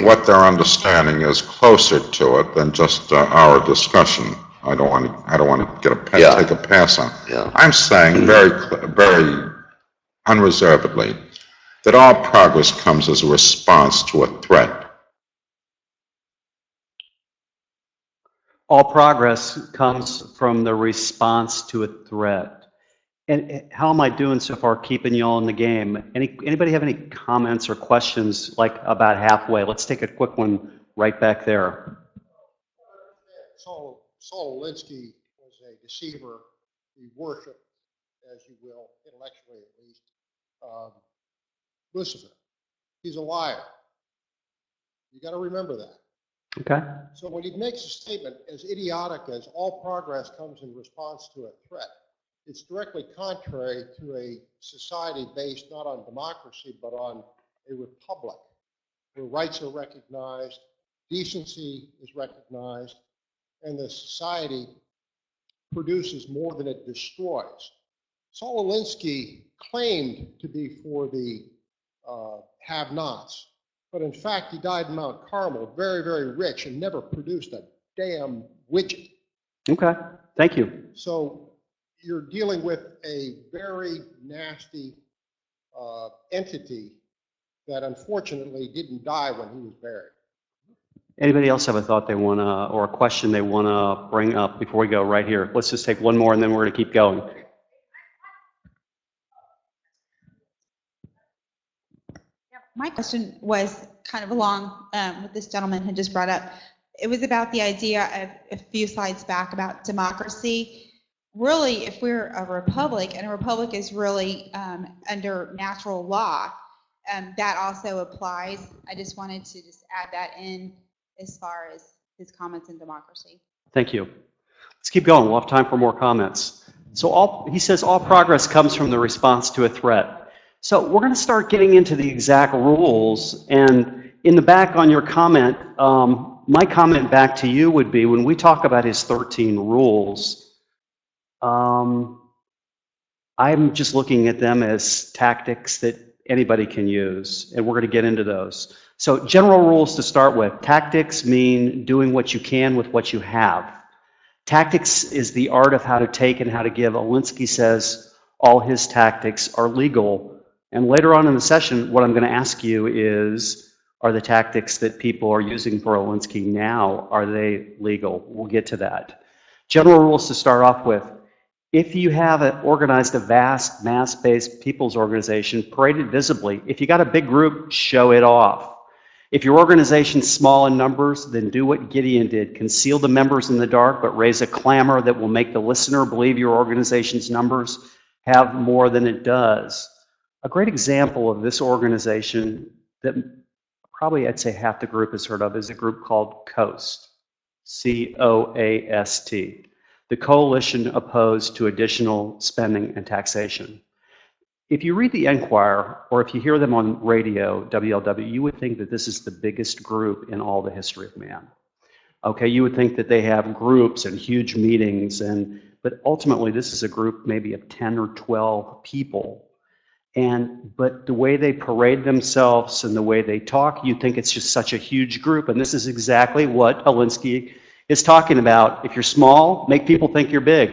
what they're understanding is closer to it than just our discussion. I don't want to take a pass on. Yeah. I'm saying very unreservedly that all progress comes as a response to a threat. All progress comes from the response to a threat. And how am I doing so far keeping you all in the game? Anybody have any comments or questions, like about halfway? Let's take a quick one right back there. Saul Alinsky was a deceiver. He worshipped, as you will, intellectually at least, Lucifer. He's a liar. You got to remember that. Okay. So when he makes a statement as idiotic as all progress comes in response to a threat, it's directly contrary to a society based not on democracy, but on a republic, where rights are recognized, decency is recognized, and the society produces more than it destroys. Saul Alinsky claimed to be for the have-nots, but in fact, he died in Mount Carmel, very, very rich, and never produced a damn widget. Okay, thank you. So you're dealing with a very nasty entity that unfortunately didn't die when he was buried. Anybody else have a thought they want to, or a question they want to bring up before we go right here? Let's just take one more and then we're going to keep going. My question was kind of along what this gentleman had just brought up. It was about the idea of a few slides back about democracy. Really, if we're a republic, and a republic is really under natural law, that also applies. I just wanted to just add that in as far as his comments on democracy. Thank you. Let's keep going. We'll have time for more comments. So he says all progress comes from the response to a threat. So we're going to start getting into the exact rules. And in the back on your comment, my comment back to you would be when we talk about his 13 rules, I'm just looking at them as tactics that anybody can use, and we're going to get into those. So general rules to start with. Tactics mean doing what you can with what you have. Tactics is the art of how to take and how to give. Alinsky says all his tactics are legal. And later on in the session, what I'm going to ask you is, are the tactics that people are using for Alinsky now, are they legal? We'll get to that. General rules to start off with. If you have organized a vast, mass-based people's organization, parade it visibly. If you got a big group, show it off. If your organization's small in numbers, then do what Gideon did. Conceal the members in the dark, but raise a clamor that will make the listener believe your organization's numbers have more than it does. A great example of this organization that probably I'd say half the group has heard of is a group called COAST, C-O-A-S-T. The Coalition Opposed to Additional Spending and Taxation. If you read the Enquirer, or if you hear them on radio, WLW, you would think that this is the biggest group in all the history of man. Okay, you would think that they have groups and huge meetings, but ultimately this is a group maybe of 10 or 12 people. But the way they parade themselves and the way they talk, you think it's just such a huge group, and this is exactly what Alinsky is talking about. If you're small, make people think you're big.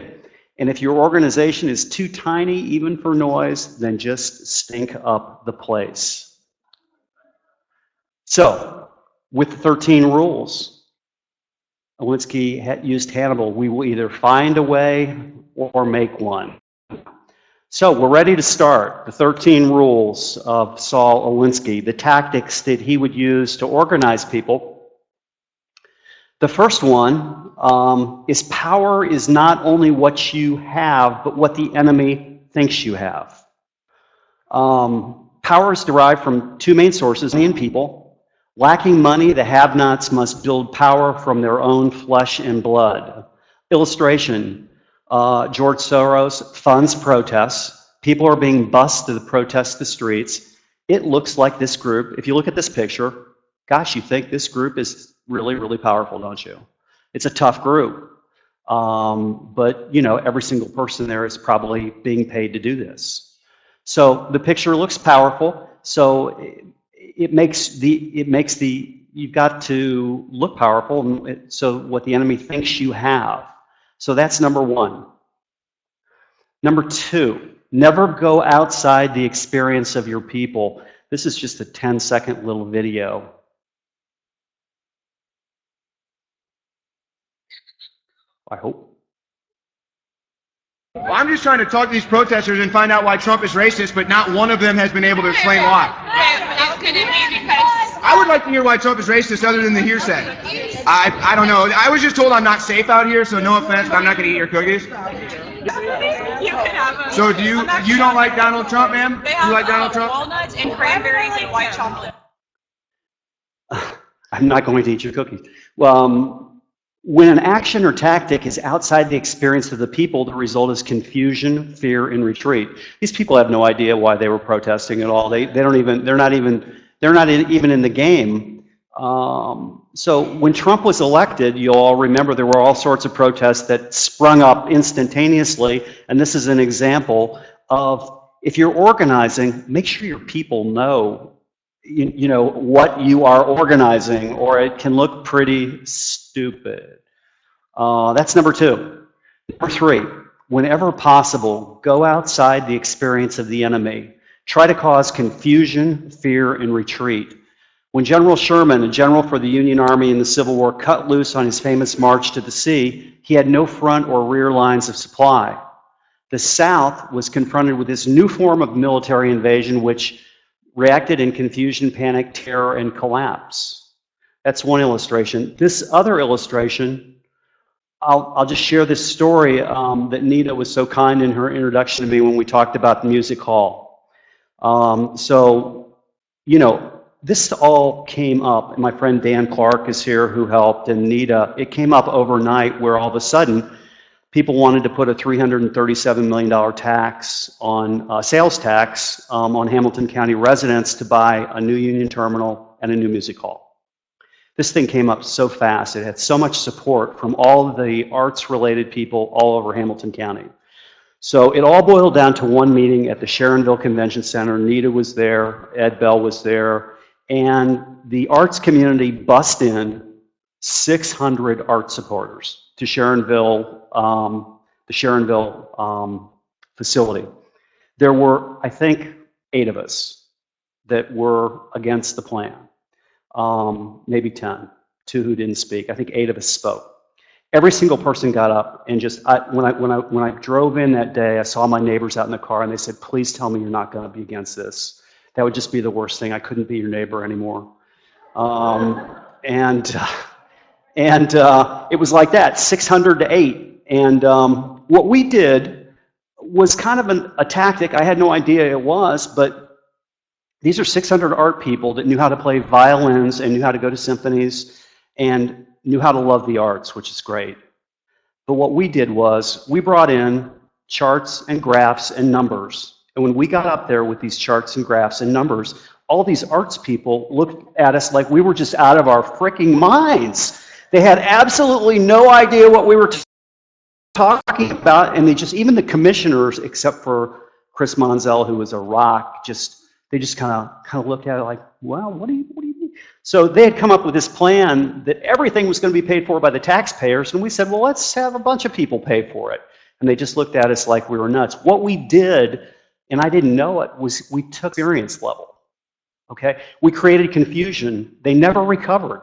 And if your organization is too tiny, even for noise, then just stink up the place. So, with the 13 rules, Alinsky used Hannibal. We will either find a way or make one. So, we're ready to start. The 13 rules of Saul Alinsky, the tactics that he would use to organize people. The first one is power is not only what you have, but what the enemy thinks you have. Power is derived from two main sources, money and people. Lacking money, the have-nots must build power from their own flesh and blood. Illustration, George Soros funds protests. People are being bused to protest the streets. It looks like this group, if you look at this picture, gosh, you think this group is really, really powerful, don't you? It's a tough group. But, you know, every single person there is probably being paid to do this. So the picture looks powerful. So it makes the you've got to look powerful. So what the enemy thinks you have. So that's number one. Number two, never go outside the experience of your people. This is just a 10-second little video. I hope. Well, I'm just trying to talk to these protesters and find out why Trump is racist, but not one of them has been able to explain why. It's going to be because I would like to hear why Trump is racist other than the hearsay. I don't know. I was just told I'm not safe out here, so no offense, but I'm not going to eat your cookies. you can have them. So you don't like Donald Trump, ma'am? They have You like Donald Trump? walnuts and cranberries and white chocolate. I'm not going to eat your cookies. When an action or tactic is outside the experience of the people, the result is confusion, fear, and retreat. These people have no idea why they were protesting at all. They're not even in the game. So when Trump was elected, you all remember there were all sorts of protests that sprung up instantaneously, and this is an example of if you're organizing, make sure your people know, you know, what you are organizing, or it can look pretty stupid. That's number 2. Number 3, whenever possible, go outside the experience of the enemy. Try to cause confusion, fear, and retreat. When General Sherman, a general for the Union Army in the Civil War, cut loose on his famous march to the sea, he had no front or rear lines of supply. The South was confronted with this new form of military invasion, which reacted in confusion, panic, terror, and collapse. That's one illustration. This other illustration, I'll just share this story that Nita was so kind in her introduction to me when we talked about the music hall. So, you know, this all came up, and my friend Dan Clark is here who helped, and Nita. It came up overnight where all of a sudden people wanted to put a $337 million tax on sales tax on Hamilton County residents to buy a new Union Terminal and a new music hall. This thing came up so fast. It had so much support from all of the arts-related people all over Hamilton County. So it all boiled down to one meeting at the Sharonville Convention Center. Nita was there, Ed Bell was there, and the arts community bussed in 600 art supporters to Sharonville, the Sharonville facility. There were, I think, 8 of us that were against the plan. Maybe 10, 2 who didn't speak. I think 8 of us spoke. Every single person got up and just, when I drove in that day, I saw my neighbors out in the car and they said, please tell me you're not going to be against this. That would just be the worst thing. I couldn't be your neighbor anymore. And it was like that, 600 to 8. And what we did was kind of a tactic. I had no idea it was, but these are 600 art people that knew how to play violins and knew how to go to symphonies and knew how to love the arts, which is great. But what we did was we brought in charts and graphs and numbers. And when we got up there with these charts and graphs and numbers, all these arts people looked at us like we were just out of our freaking minds. They had absolutely no idea what we were talking about, and they just, even the commissioners, except for Chris Monzel, who was a rock, they just kind of looked at it like, well, what do you mean? So they had come up with this plan that everything was going to be paid for by the taxpayers, and we said, well, let's have a bunch of people pay for it. And they just looked at us like we were nuts. What we did, and I didn't know it, was we took experience level. Okay? We created confusion. They never recovered.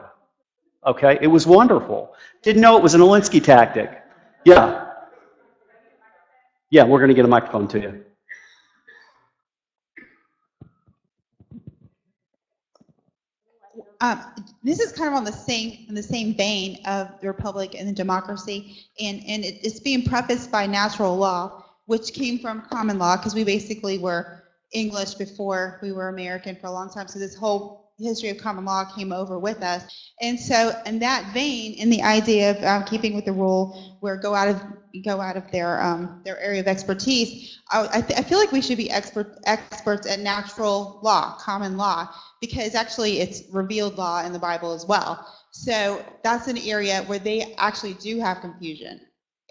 Okay? It was wonderful. Didn't know it was an Alinsky tactic. Yeah. Yeah, we're going to get a microphone to you. This is kind of on in the same vein of the republic and the democracy, and it's being prefaced by natural law, which came from common law, because we basically were English before we were American for a long time. So this whole history of common law came over with us. And so in that vein, in the idea of keeping with the rule, where go out of their area of expertise, I feel like we should be experts at natural law, common law, because actually it's revealed law in the Bible as well. So that's an area where they actually do have confusion.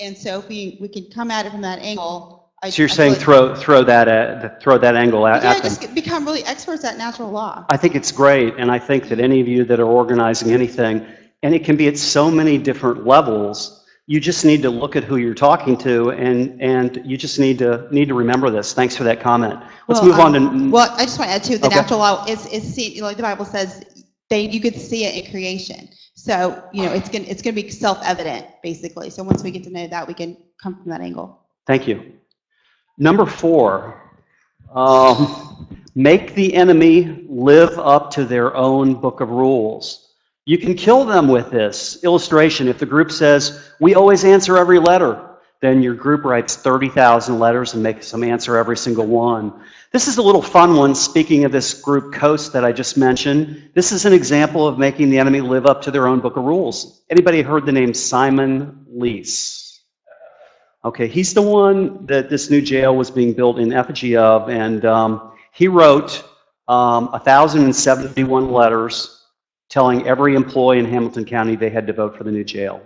And so if we can come at it from that angle. So you're saying throw that angle at them. Just become really experts at natural law. I think it's great, and I think that any of you that are organizing anything, and it can be at so many different levels, you just need to look at who you're talking to, and you just need to remember this. Thanks for that comment. Let's move on to. Well, I just want to add too, the natural law is seen, like the Bible says, you could see it in creation. So it's gonna be self-evident basically. So once we get to know that, we can come from that angle. Thank you. Number 4, make the enemy live up to their own book of rules. You can kill them with this illustration. If the group says, we always answer every letter, then your group writes 30,000 letters and makes them answer every single one. This is a little fun one. Speaking of this group Coast that I just mentioned, this is an example of making the enemy live up to their own book of rules. Anybody heard the name Simon Lease? Okay, he's the one that this new jail was being built in effigy of, and he wrote 1,071 letters telling every employee in Hamilton County they had to vote for the new jail.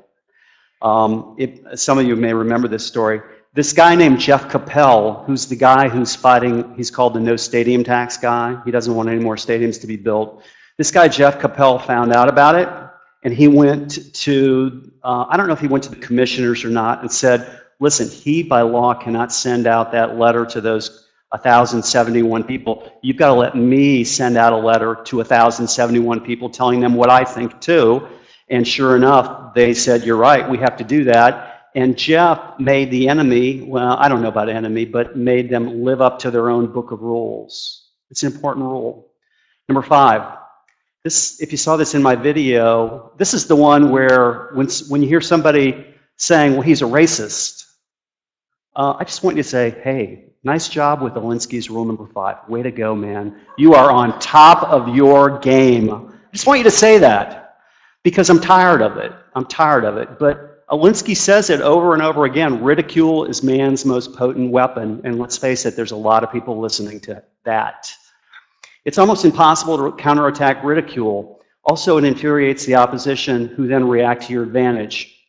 Some of you may remember this story. This guy named Jeff Capel, who's the guy who's fighting, he's called the no stadium tax guy. He doesn't want any more stadiums to be built. This guy, Jeff Capel, found out about it, and he went to, I don't know if he went to the commissioners or not, and said, listen, he by law cannot send out that letter to those 1,071 people. You've got to let me send out a letter to 1,071 people telling them what I think too. And sure enough, they said, you're right, we have to do that. And Jeff made the enemy, well, I don't know about enemy, but made them live up to their own book of rules. It's an important rule. Number 5, this, if you saw this in my video, this is the one where when you hear somebody saying, well, he's a racist, I just want you to say, hey, nice job with Alinsky's rule number 5. Way to go, man. You are on top of your game. I just want you to say that because I'm tired of it. I'm tired of it. But Alinsky says it over and over again. Ridicule is man's most potent weapon. And let's face it, there's a lot of people listening to that. It's almost impossible to counterattack ridicule. Also, it infuriates the opposition who then react to your advantage.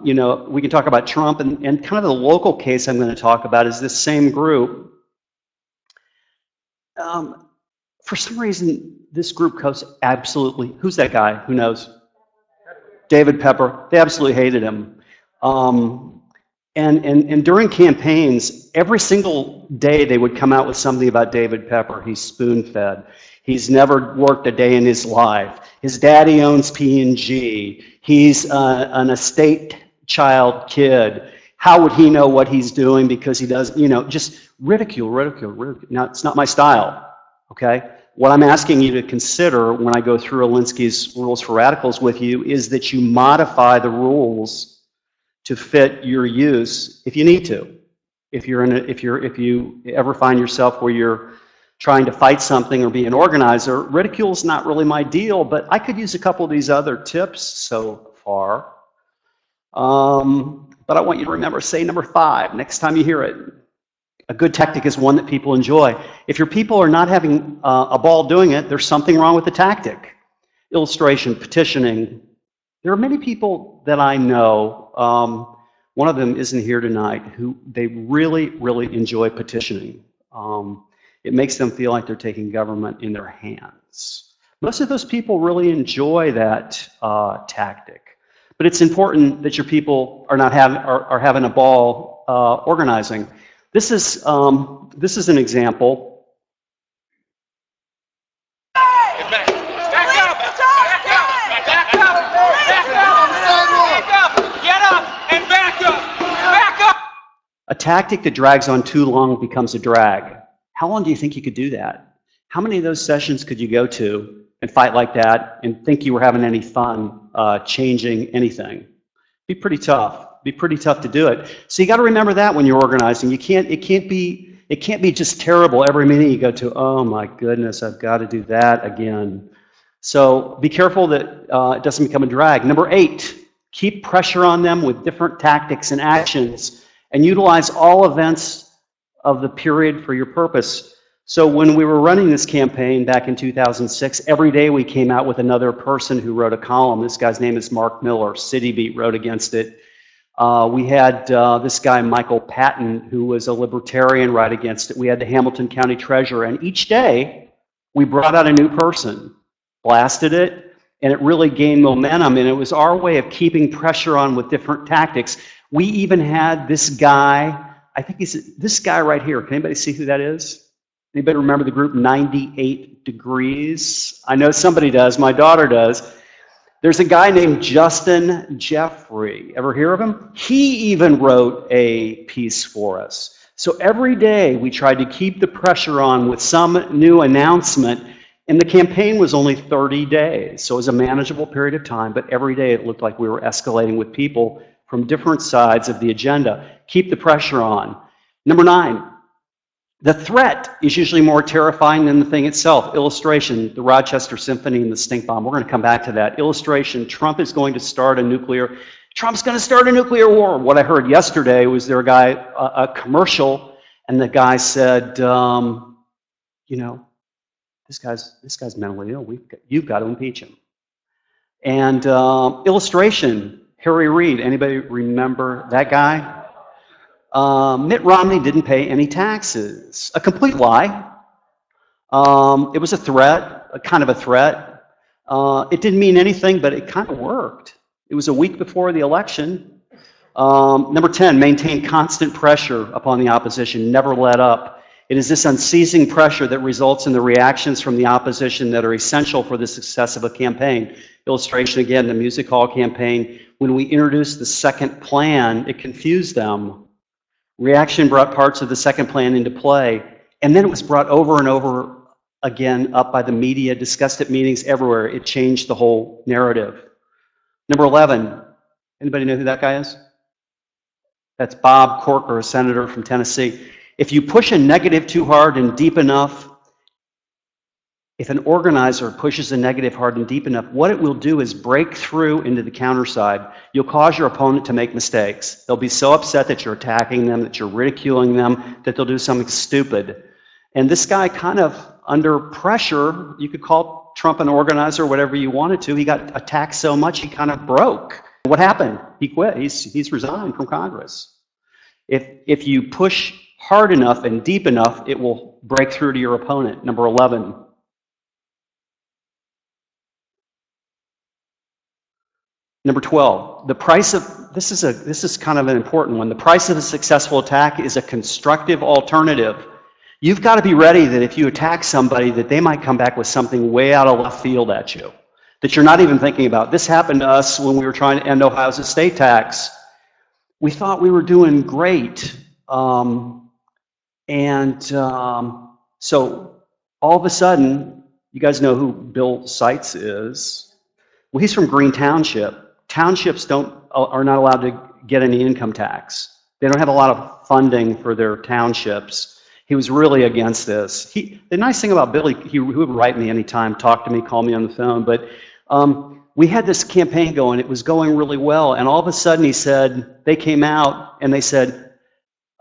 You know, we can talk about Trump, and kind of the local case I'm going to talk about is this same group. For some reason, this group goes absolutely, who's that guy? Who knows? David Pepper. They absolutely hated him. And during campaigns, every single day they would come out with something about David Pepper. He's spoon-fed. He's never worked a day in his life. His daddy owns P&G. He's an estate child kid. How would he know what he's doing because he does, you know, just ridicule, ridicule, ridicule. Now, it's not my style, okay? What I'm asking you to consider when I go through Alinsky's rules for radicals with you is that you modify the rules to fit your use if you need to. If you ever find yourself where you're trying to fight something or be an organizer, ridicule is not really my deal, but I could use a couple of these other tips so far. But I want you to remember, say number 5 next time you hear it. A good tactic is one that people enjoy. If your people are not having a ball doing it, there's something wrong with the tactic. Illustration, petitioning. There are many people that I know, one of them isn't here tonight, who they really, really enjoy petitioning. It makes them feel like they're taking government in their hands. Most of those people really enjoy that tactic. But it's important that your people are not having a ball organizing. This is an example. A tactic that drags on too long becomes a drag. How long do you think you could do that? How many of those sessions could you go to and fight like that and think you were having any fun changing anything? Be pretty tough. Be pretty tough to do it. So you got to remember that when you're organizing. It can't be just terrible every minute you go to, oh my goodness, I've got to do that again. So be careful that it doesn't become a drag. Number 8, keep pressure on them with different tactics and actions and utilize all events of the period for your purpose. So when we were running this campaign back in 2006, every day we came out with another person who wrote a column. This guy's name is Mark Miller. City Beat wrote against it. We had this guy, Michael Patton, who was a libertarian, write against it. We had the Hamilton County Treasurer. And each day, we brought out a new person, blasted it, and it really gained momentum. And it was our way of keeping pressure on with different tactics. We even had this guy, I think he's this guy right here. Can anybody see who that is? Anybody remember the group 98 Degrees? I know somebody does. My daughter does. There's a guy named Justin Jeffrey. Ever hear of him? He even wrote a piece for us. So every day we tried to keep the pressure on with some new announcement, and the campaign was only 30 days. So it was a manageable period of time, but every day it looked like we were escalating with people from different sides of the agenda. Keep the pressure on. Number 9. The threat is usually more terrifying than the thing itself. Illustration, the Rochester Symphony and the stink bomb. We're going to come back to that. Illustration, Trump's going to start a nuclear war. What I heard yesterday was there a commercial, and the guy said, you know, this guy's mentally ill. You've got to impeach him. And illustration, Harry Reid. Anybody remember that guy? Mitt Romney didn't pay any taxes. A complete lie. It was a threat, a kind of a threat. It didn't mean anything, but it kind of worked. It was a week before the election. Number 10, maintain constant pressure upon the opposition, never let up. It is this unceasing pressure that results in the reactions from the opposition that are essential for the success of a campaign. Illustration again, the music hall campaign. When we introduced the second plan, it confused them. Reaction brought parts of the second plan into play, and then it was brought over and over again up by the media, discussed at meetings everywhere. It changed the whole narrative. Number 11, anybody know who that guy is? That's Bob Corker, a senator from Tennessee. If you push a negative too hard and deep enough, if an organizer pushes a negative hard and deep enough, what it will do is break through into the counter side. You'll cause your opponent to make mistakes. They'll be so upset that you're attacking them, that you're ridiculing them, that they'll do something stupid. And this guy kind of under pressure, you could call Trump an organizer, whatever you wanted to, he got attacked so much he kind of broke. What happened? He quit. He's resigned from Congress. If you push hard enough and deep enough, it will break through to your opponent. Number 11. Number 12, the price of, this is kind of an important one. The price of a successful attack is a constructive alternative. You've got to be ready that if you attack somebody, that they might come back with something way out of left field at you, that you're not even thinking about. This happened to us when we were trying to end Ohio's estate tax. We thought we were doing great. So all of a sudden, you guys know who Bill Seitz is. Well, he's from Green Township. Townships are not allowed to get any income tax. They don't have a lot of funding for their townships. He was really against this. The nice thing about Billy, he would write me anytime, talk to me, call me on the phone, but we had this campaign going. It was going really well, and all of a sudden he said, they came out and they said,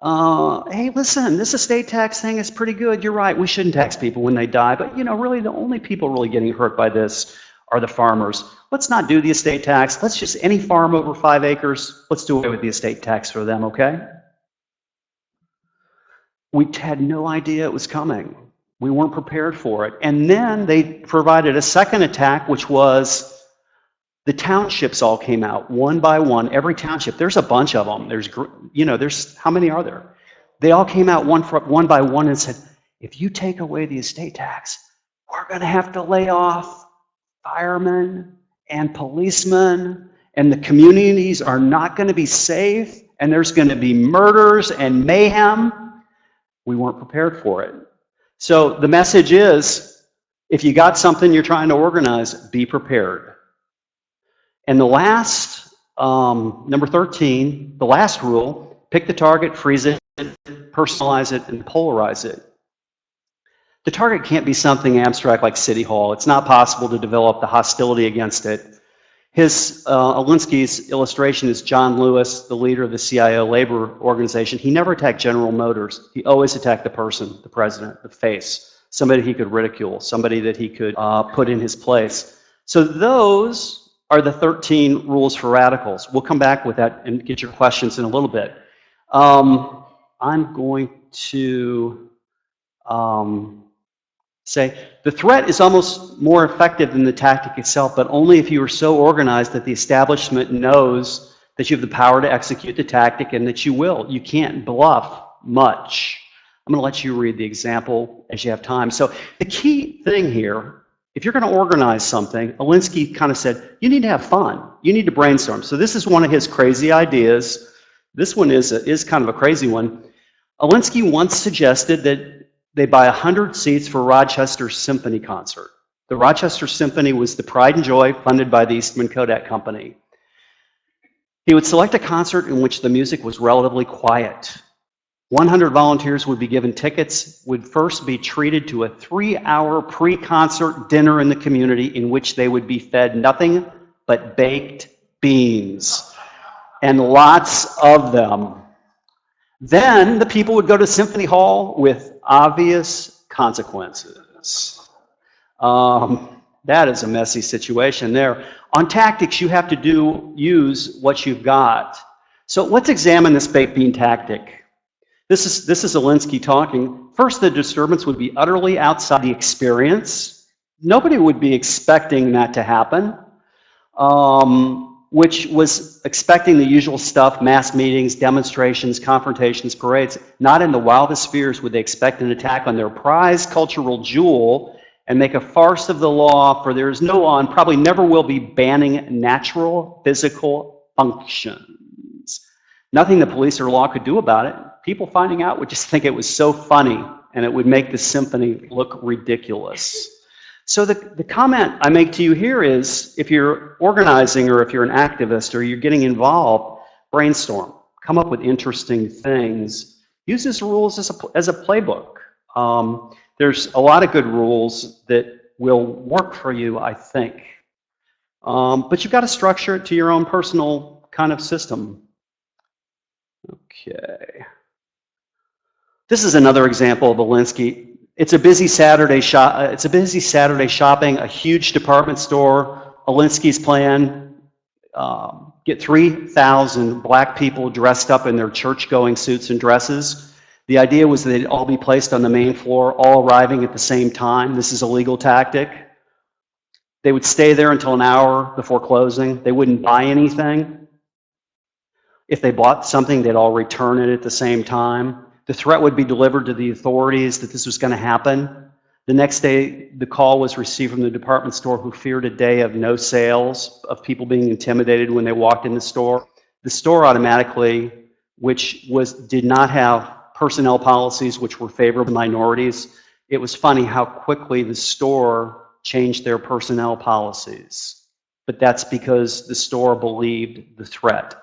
hey, listen, this estate tax thing is pretty good. You're right, we shouldn't tax people when they die, but really the only people really getting hurt by this are the farmers. Let's not do the estate tax. Let's just, any farm over 5 acres, let's do away with the estate tax for them, okay? We had no idea it was coming. We weren't prepared for it. And then they provided a second attack, which was the townships all came out one by one. Every township, there's a bunch of them. There's how many are there? They all came out one by one and said, if you take away the estate tax, we're going to have to lay off firemen and policemen, and the communities are not going to be safe, and there's going to be murders and mayhem. We weren't prepared for it. So the message is, if you got something you're trying to organize, be prepared. And the last, number 13, the last rule, pick the target, freeze it, personalize it, and polarize it. The target can't be something abstract like City Hall. It's not possible to develop the hostility against it. Alinsky's illustration is John Lewis, the leader of the CIO labor organization. He never attacked General Motors. He always attacked the person, the president, the face, somebody he could ridicule, somebody that he could put in his place. So those are the 13 rules for radicals. We'll come back with that and get your questions in a little bit. I'm going to say the threat is almost more effective than the tactic itself, but only if you are so organized that the establishment knows that you have the power to execute the tactic and that you will. You can't bluff much. I'm going to let you read the example as you have time. So the key thing here, if you're going to organize something, Alinsky kind of said, you need to have fun. You need to brainstorm. So this is one of his crazy ideas. This one is kind of a crazy one. Alinsky once suggested that they buy 100 seats for Rochester's symphony concert. The Rochester Symphony was the pride and joy funded by the Eastman Kodak Company. He would select a concert in which the music was relatively quiet. 100 volunteers would be given tickets, would first be treated to a 3-hour pre-concert dinner in the community in which they would be fed nothing but baked beans, and lots of them. Then the people would go to Symphony Hall with obvious consequences. That is a messy situation there. On tactics, you have to use what you've got. So let's examine this baked bean tactic. This is Alinsky talking. First, the disturbance would be utterly outside the experience. Nobody would be expecting that to happen, which was expecting the usual stuff, mass meetings, demonstrations, confrontations, parades. Not in the wildest fears would they expect an attack on their prized cultural jewel and make a farce of the law, for there is no law and probably never will be banning natural physical functions. Nothing the police or law could do about it. People finding out would just think it was so funny, and it would make the symphony look ridiculous. So the comment I make to you here is, if you're organizing or if you're an activist or you're getting involved, brainstorm. Come up with interesting things. Use these rules as a playbook. There's a lot of good rules that will work for you, I think. But you've got to structure it to your own personal kind of system. Okay. This is another example of Alinsky. It's a busy Saturday shopping, a huge department store. Alinsky's plan: get 3,000 black people dressed up in their church-going suits and dresses. The idea was that they'd all be placed on the main floor, all arriving at the same time. This is a legal tactic. They would stay there until an hour before closing. They wouldn't buy anything. If they bought something, they'd all return it at the same time. The threat would be delivered to the authorities that this was going to happen. The next day, the call was received from the department store, who feared a day of no sales, of people being intimidated when they walked in the store. The store automatically, which did not have personnel policies which were favorable to minorities. It was funny how quickly the store changed their personnel policies. But that's because the store believed the threat.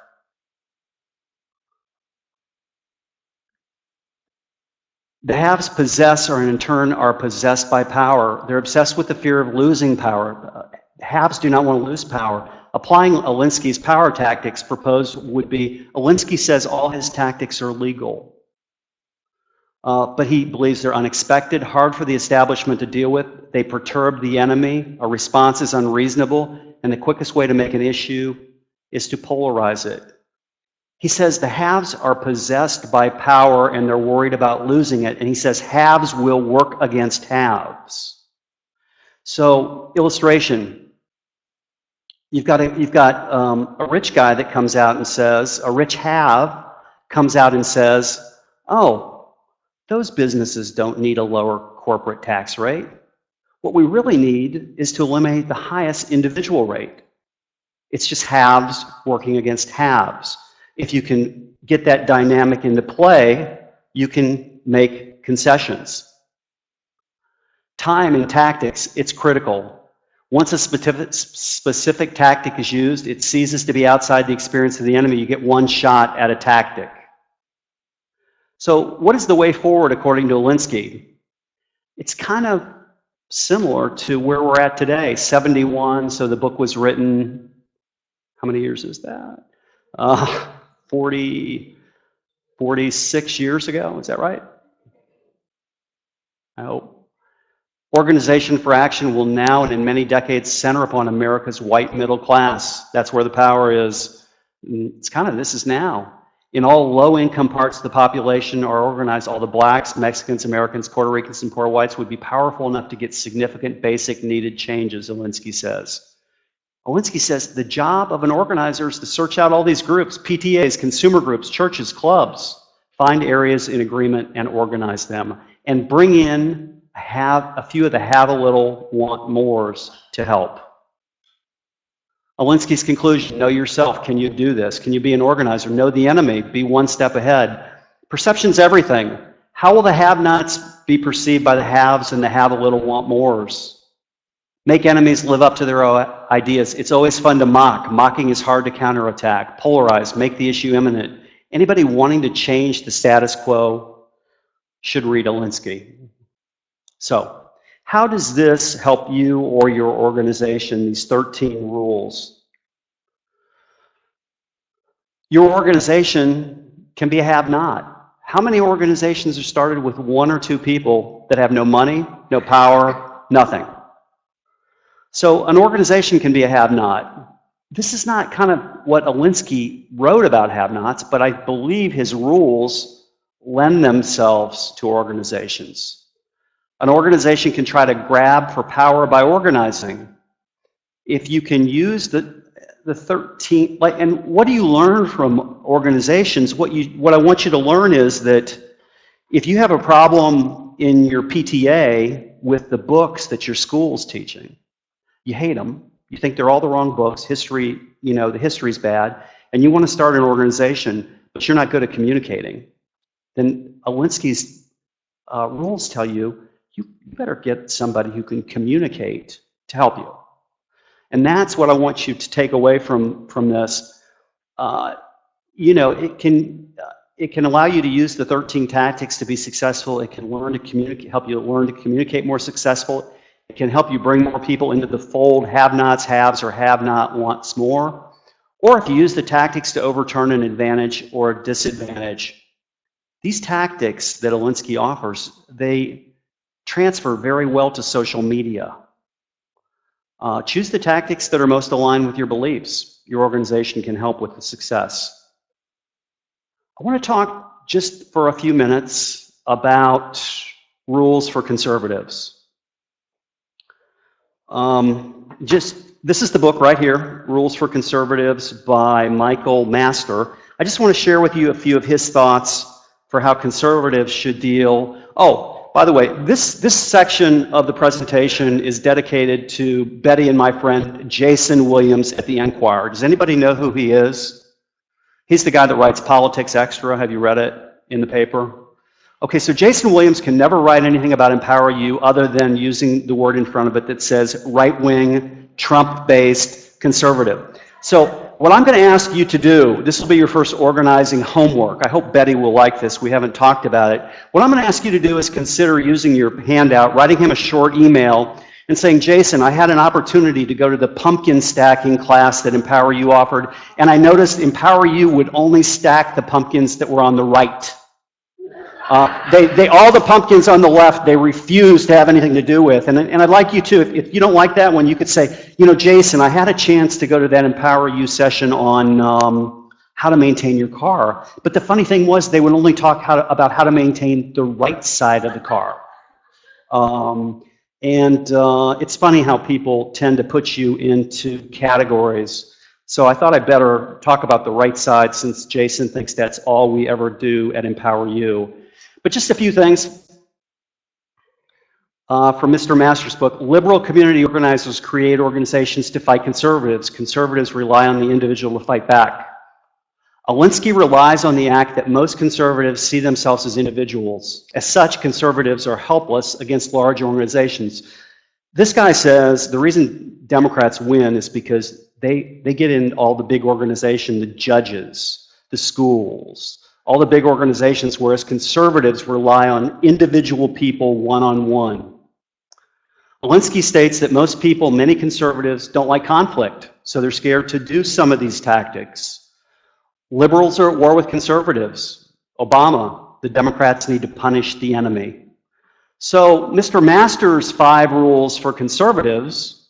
The haves possess, or in turn are possessed by power. They're obsessed with the fear of losing power. Haves do not want to lose power. Applying Alinsky's power tactics proposed would be, Alinsky says all his tactics are legal. But he believes they're unexpected, hard for the establishment to deal with. They perturb the enemy. A response is unreasonable, and the quickest way to make an issue is to polarize it. He says the haves are possessed by power and they're worried about losing it. And he says haves will work against haves. So, illustration. You've got a rich guy that comes out and says, a rich have comes out and says, oh, those businesses don't need a lower corporate tax rate. What we really need is to eliminate the highest individual rate. It's just haves working against haves. If you can get that dynamic into play, you can make concessions. Time and tactics, it's critical. Once a specific tactic is used, it ceases to be outside the experience of the enemy. You get one shot at a tactic. So what is the way forward according to Alinsky? It's kind of similar to where we're at today. 71, so the book was written, how many years is that? 46 years ago, is that right? I hope. Organization for Action will now and in many decades center upon America's white middle class. That's where the power is. It's kind of, this is now. In all low-income parts of the population are organized. All the blacks, Mexicans, Americans, Puerto Ricans, and poor whites would be powerful enough to get significant basic needed changes, Alinsky says. Alinsky says the job of an organizer is to search out all these groups, PTAs, consumer groups, churches, clubs, find areas in agreement and organize them, and bring in a few of the have a little, want mores to help. Alinsky's conclusion: know yourself. Can you do this? Can you be an organizer? Know the enemy. Be one step ahead. Perception's everything. How will the have-nots be perceived by the haves and the have a little, want mores? Make enemies live up to their ideas. It's always fun to mock. Mocking is hard to counterattack. Polarize. Make the issue imminent. Anybody wanting to change the status quo should read Alinsky. So, how does this help you or your organization, these 13 rules? Your organization can be a have-not. How many organizations are started with one or two people that have no money, no power, nothing? So an organization can be a have-not. This is not kind of what Alinsky wrote about have-nots, but I believe his rules lend themselves to organizations. An organization can try to grab for power by organizing. If you can use the 13, and what do you learn from organizations? What I want you to learn is that if you have a problem in your PTA with the books that your school's teaching, you hate them, you think they're all the wrong books, history, the history's bad, and you want to start an organization, but you're not good at communicating, then Alinsky's rules tell you, you better get somebody who can communicate to help you. And that's what I want you to take away from this. It can allow you to use the 13 tactics to be successful. It can learn to communicate, help you learn to communicate more successful. It can help you bring more people into the fold, have-nots, haves, or have-not wants more. Or if you use the tactics to overturn an advantage or a disadvantage, these tactics that Alinsky offers, they transfer very well to social media. Choose the tactics that are most aligned with your beliefs. Your organization can help with the success. I want to talk just for a few minutes about rules for conservatives. This is the book right here, Rules for Conservatives by Michael Master. I just want to share with you a few of his thoughts for how conservatives should deal. Oh, by the way, this section of the presentation is dedicated to Betty and my friend Jason Williams at the Enquirer. Does anybody know who he is? He's the guy that writes Politics Extra. Have you read it in the paper? Okay, so Jason Williams can never write anything about EmpowerU other than using the word in front of it that says right-wing, Trump-based conservative. So what I'm going to ask you to do, this will be your first organizing homework. I hope Betty will like this. We haven't talked about it. What I'm going to ask you to do is consider using your handout, writing him a short email, and saying, Jason, I had an opportunity to go to the pumpkin stacking class that EmpowerU offered, and I noticed EmpowerU would only stack the pumpkins that were on the right. All the pumpkins on the left, they refuse to have anything to do with. And I'd like you to, if you don't like that one, you could say, Jason, I had a chance to go to that EmpowerU session on how to maintain your car. But the funny thing was they would only talk about how to maintain the right side of the car. It's funny how people tend to put you into categories. So I thought I'd better talk about the right side since Jason thinks that's all we ever do at EmpowerU. But just a few things from Mr. Master's book. Liberal community organizers create organizations to fight conservatives. Conservatives rely on the individual to fight back. Alinsky relies on the act that most conservatives see themselves as individuals. As such, conservatives are helpless against large organizations. This guy says the reason Democrats win is because they get in all the big organizations, the judges, the schools, all the big organizations, whereas conservatives rely on individual people one-on-one. Alinsky states that most people, many conservatives, don't like conflict, so they're scared to do some of these tactics. Liberals are at war with conservatives. Obama, the Democrats need to punish the enemy. So Mr. Master's 5 rules for conservatives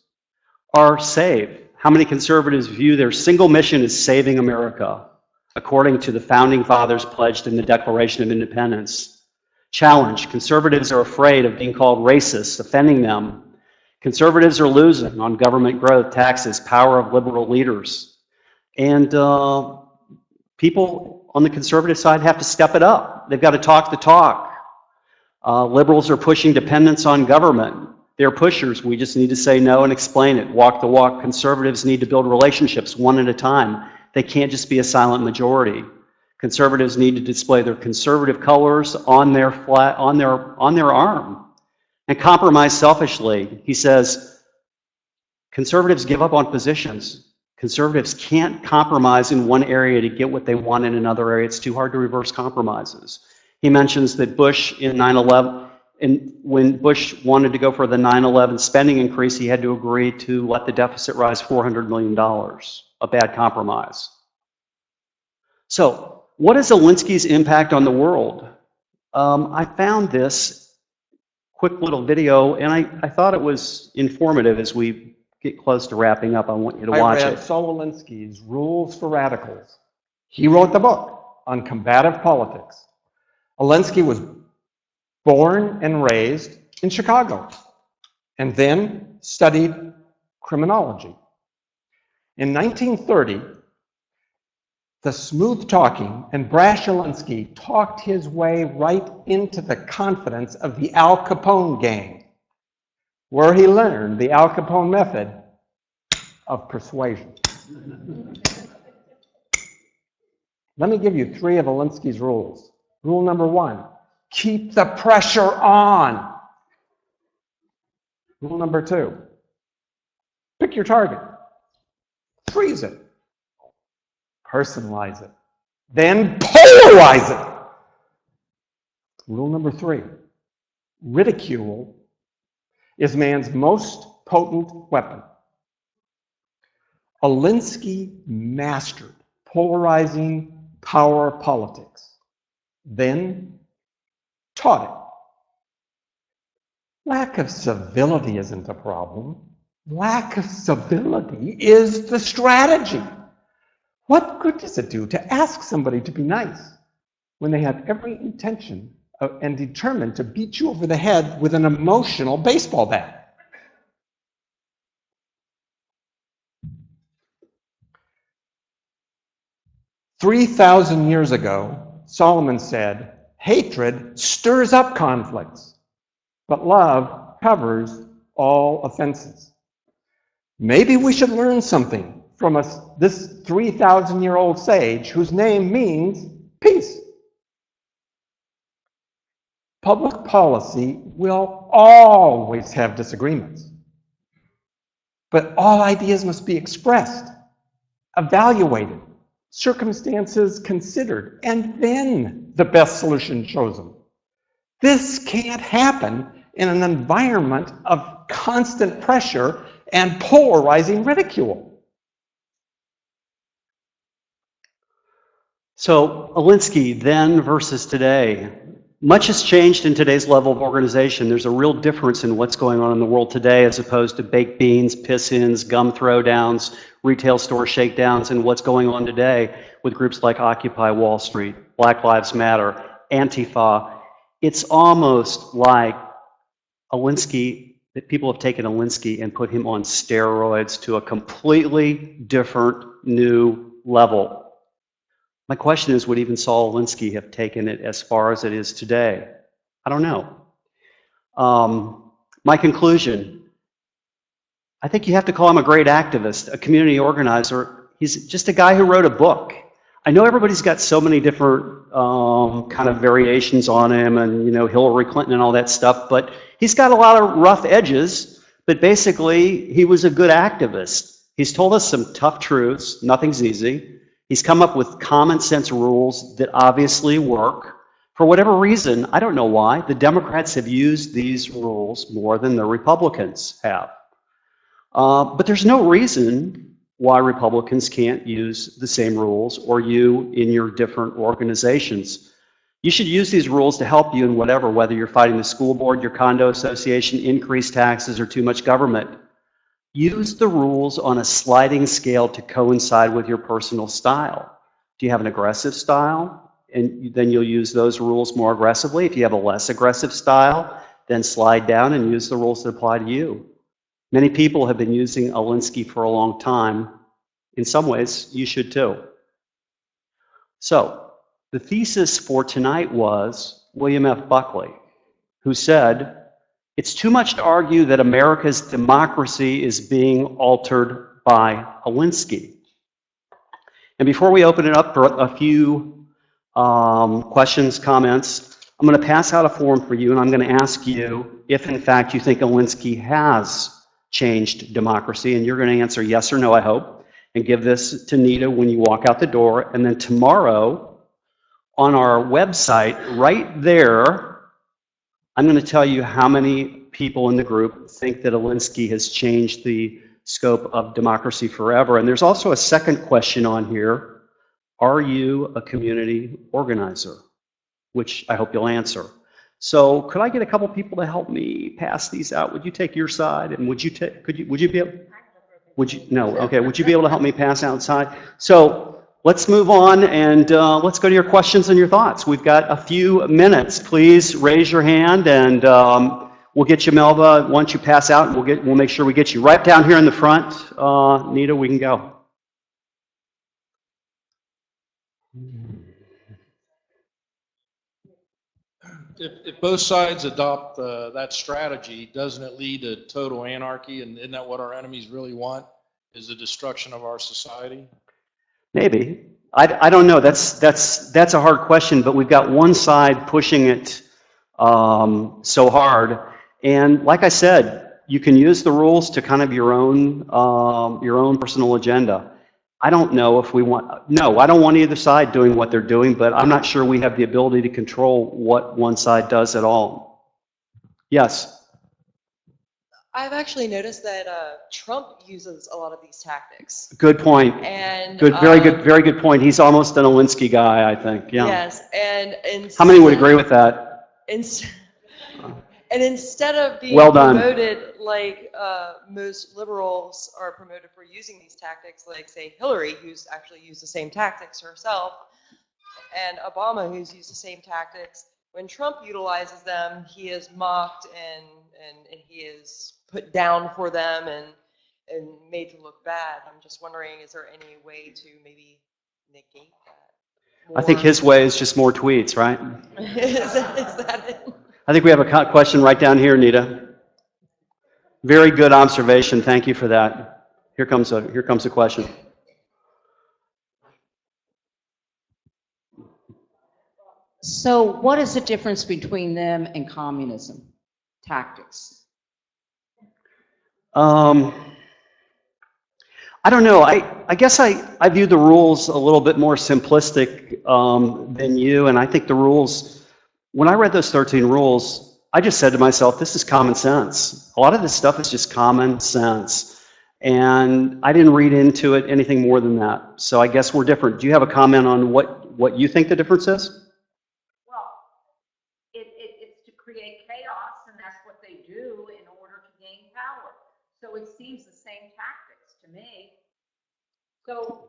are save. How many conservatives view their single mission as saving America, according to the Founding Fathers pledged in the Declaration of Independence? Challenge. Conservatives are afraid of being called racist, offending them. Conservatives are losing on government growth, taxes, power of liberal leaders. And people on the conservative side have to step it up. They've got to talk the talk. Liberals are pushing dependence on government. They're pushers. We just need to say no and explain it. Walk the walk. Conservatives need to build relationships one at a time. They can't just be a silent majority. Conservatives need to display their conservative colors on their arm and compromise selfishly. He says, conservatives give up on positions. Conservatives can't compromise in one area to get what they want in another area. It's too hard to reverse compromises. He mentions that Bush in 9/11, and when Bush wanted to go for the 9/11 spending increase, he had to agree to let the deficit rise $400 million, a bad compromise. So, what is Alinsky's impact on the world? I found this quick little video, and I thought it was informative. As we get close to wrapping up, I want you to watch it. I read Saul Alinsky's Rules for Radicals. He wrote the book on combative politics. Alinsky was born and raised in Chicago and then studied criminology. In 1930, the smooth-talking and brash Alinsky talked his way right into the confidence of the Al Capone gang, where he learned the Al Capone method of persuasion. Let me give you 3 of Alinsky's rules. Rule number 1, keep the pressure on. Rule number 2, pick your target, freeze it, personalize it, then polarize it. Rule number 3, ridicule is man's most potent weapon. Alinsky mastered polarizing power politics, then taught it. Lack of civility isn't a problem. Lack of civility is the strategy. What good does it do to ask somebody to be nice when they have every intention and determined to beat you over the head with an emotional baseball bat? "3,000 years ago, Solomon said, hatred stirs up conflicts, but love covers all offenses." Maybe we should learn something from this 3,000-year-old sage whose name means peace. Public policy will always have disagreements, but all ideas must be expressed, evaluated, circumstances considered, and then the best solution chosen. This can't happen in an environment of constant pressure and polarizing ridicule. So Alinsky, then versus today. Much has changed in today's level of organization. There's a real difference in what's going on in the world today as opposed to baked beans, piss-ins, gum throwdowns, retail store shakedowns, and what's going on today with groups like Occupy Wall Street, Black Lives Matter, Antifa. It's almost like Alinsky, that people have taken Alinsky and put him on steroids to a completely different new level. My question is, would even Saul Alinsky have taken it as far as it is today? I don't know. My conclusion, I think you have to call him a great activist, a community organizer. He's just a guy who wrote a book. I know everybody's got so many different kind of variations on him and, you know, Hillary Clinton and all that stuff, but he's got a lot of rough edges, but basically he was a good activist. He's told us some tough truths, nothing's easy. He's come up with common sense rules that obviously work. For whatever reason, I don't know why, the Democrats have used these rules more than the Republicans have. But there's no reason why Republicans can't use the same rules, or you in your different organizations. You should use these rules to help you in whatever, whether you're fighting the school board, your condo association, increased taxes, or too much government. Use the rules on a sliding scale to coincide with your personal style. Do you have an aggressive style? And then you'll use those rules more aggressively. If you have a less aggressive style, then slide down and use the rules that apply to you. Many people have been using Alinsky for a long time. In some ways, you should too. So, the thesis for tonight was William F. Buckley, who said, "It's too much to argue that America's democracy is being altered by Alinsky." And before we open it up for a few questions, comments, I'm going to pass out a form for you, and I'm going to ask you if, in fact, you think Alinsky has changed democracy, and you're going to answer yes or no, I hope, and give this to Nita when you walk out the door. And then tomorrow, on our website, right there, I'm going to tell you how many people in the group think that Alinsky has changed the scope of democracy forever. And there's also a second question on here. Are you a community organizer? Which I hope you'll answer. So could I get a couple people to help me pass these out? Would you take your side, and would you be able, would you be able to help me pass outside? So let's move on and let's go to your questions and your thoughts. We've got a few minutes. Please raise your hand and we'll get you, Melba. Once you pass out, we'll make sure we get you right down here in the front. Nita, we can go. If both sides adopt that strategy, doesn't it lead to total anarchy? And isn't that what our enemies really want, is the destruction of our society? Maybe. I don't know. That's a hard question, but we've got one side pushing it so hard. And like I said, you can use the rules to kind of your own personal agenda. I don't know if we want, no, I don't want either side doing what they're doing, but I'm not sure we have the ability to control what one side does at all. Yes. I've actually noticed that Trump uses a lot of these tactics. Good point. And very good point. He's almost an Alinsky guy, I think. Yeah. Yes, and how many would agree with that? And instead of being Well done. promoted like most liberals are promoted for using these tactics, like say Hillary, who's actually used the same tactics herself, and Obama, who's used the same tactics. When Trump utilizes them, he is mocked and he is put down for them and made to look bad. I'm just wondering, is there any way to maybe negate that? I think his way is just more tweets, right? Is that it? I think we have a question right down here, Nita. Very good observation. Thank you for that. Here comes a question. So what is the difference between them and communism tactics? I don't know. I guess I view the rules a little bit more simplistic than you, and I think the rules, when I read those 13 rules, I just said to myself, this is common sense. A lot of this stuff is just common sense. And I didn't read into it anything more than that. So I guess we're different. Do you have a comment on what you think the difference is? Well, it's to create chaos, and that's what they do in order to gain power. So it seems the same tactics to me. So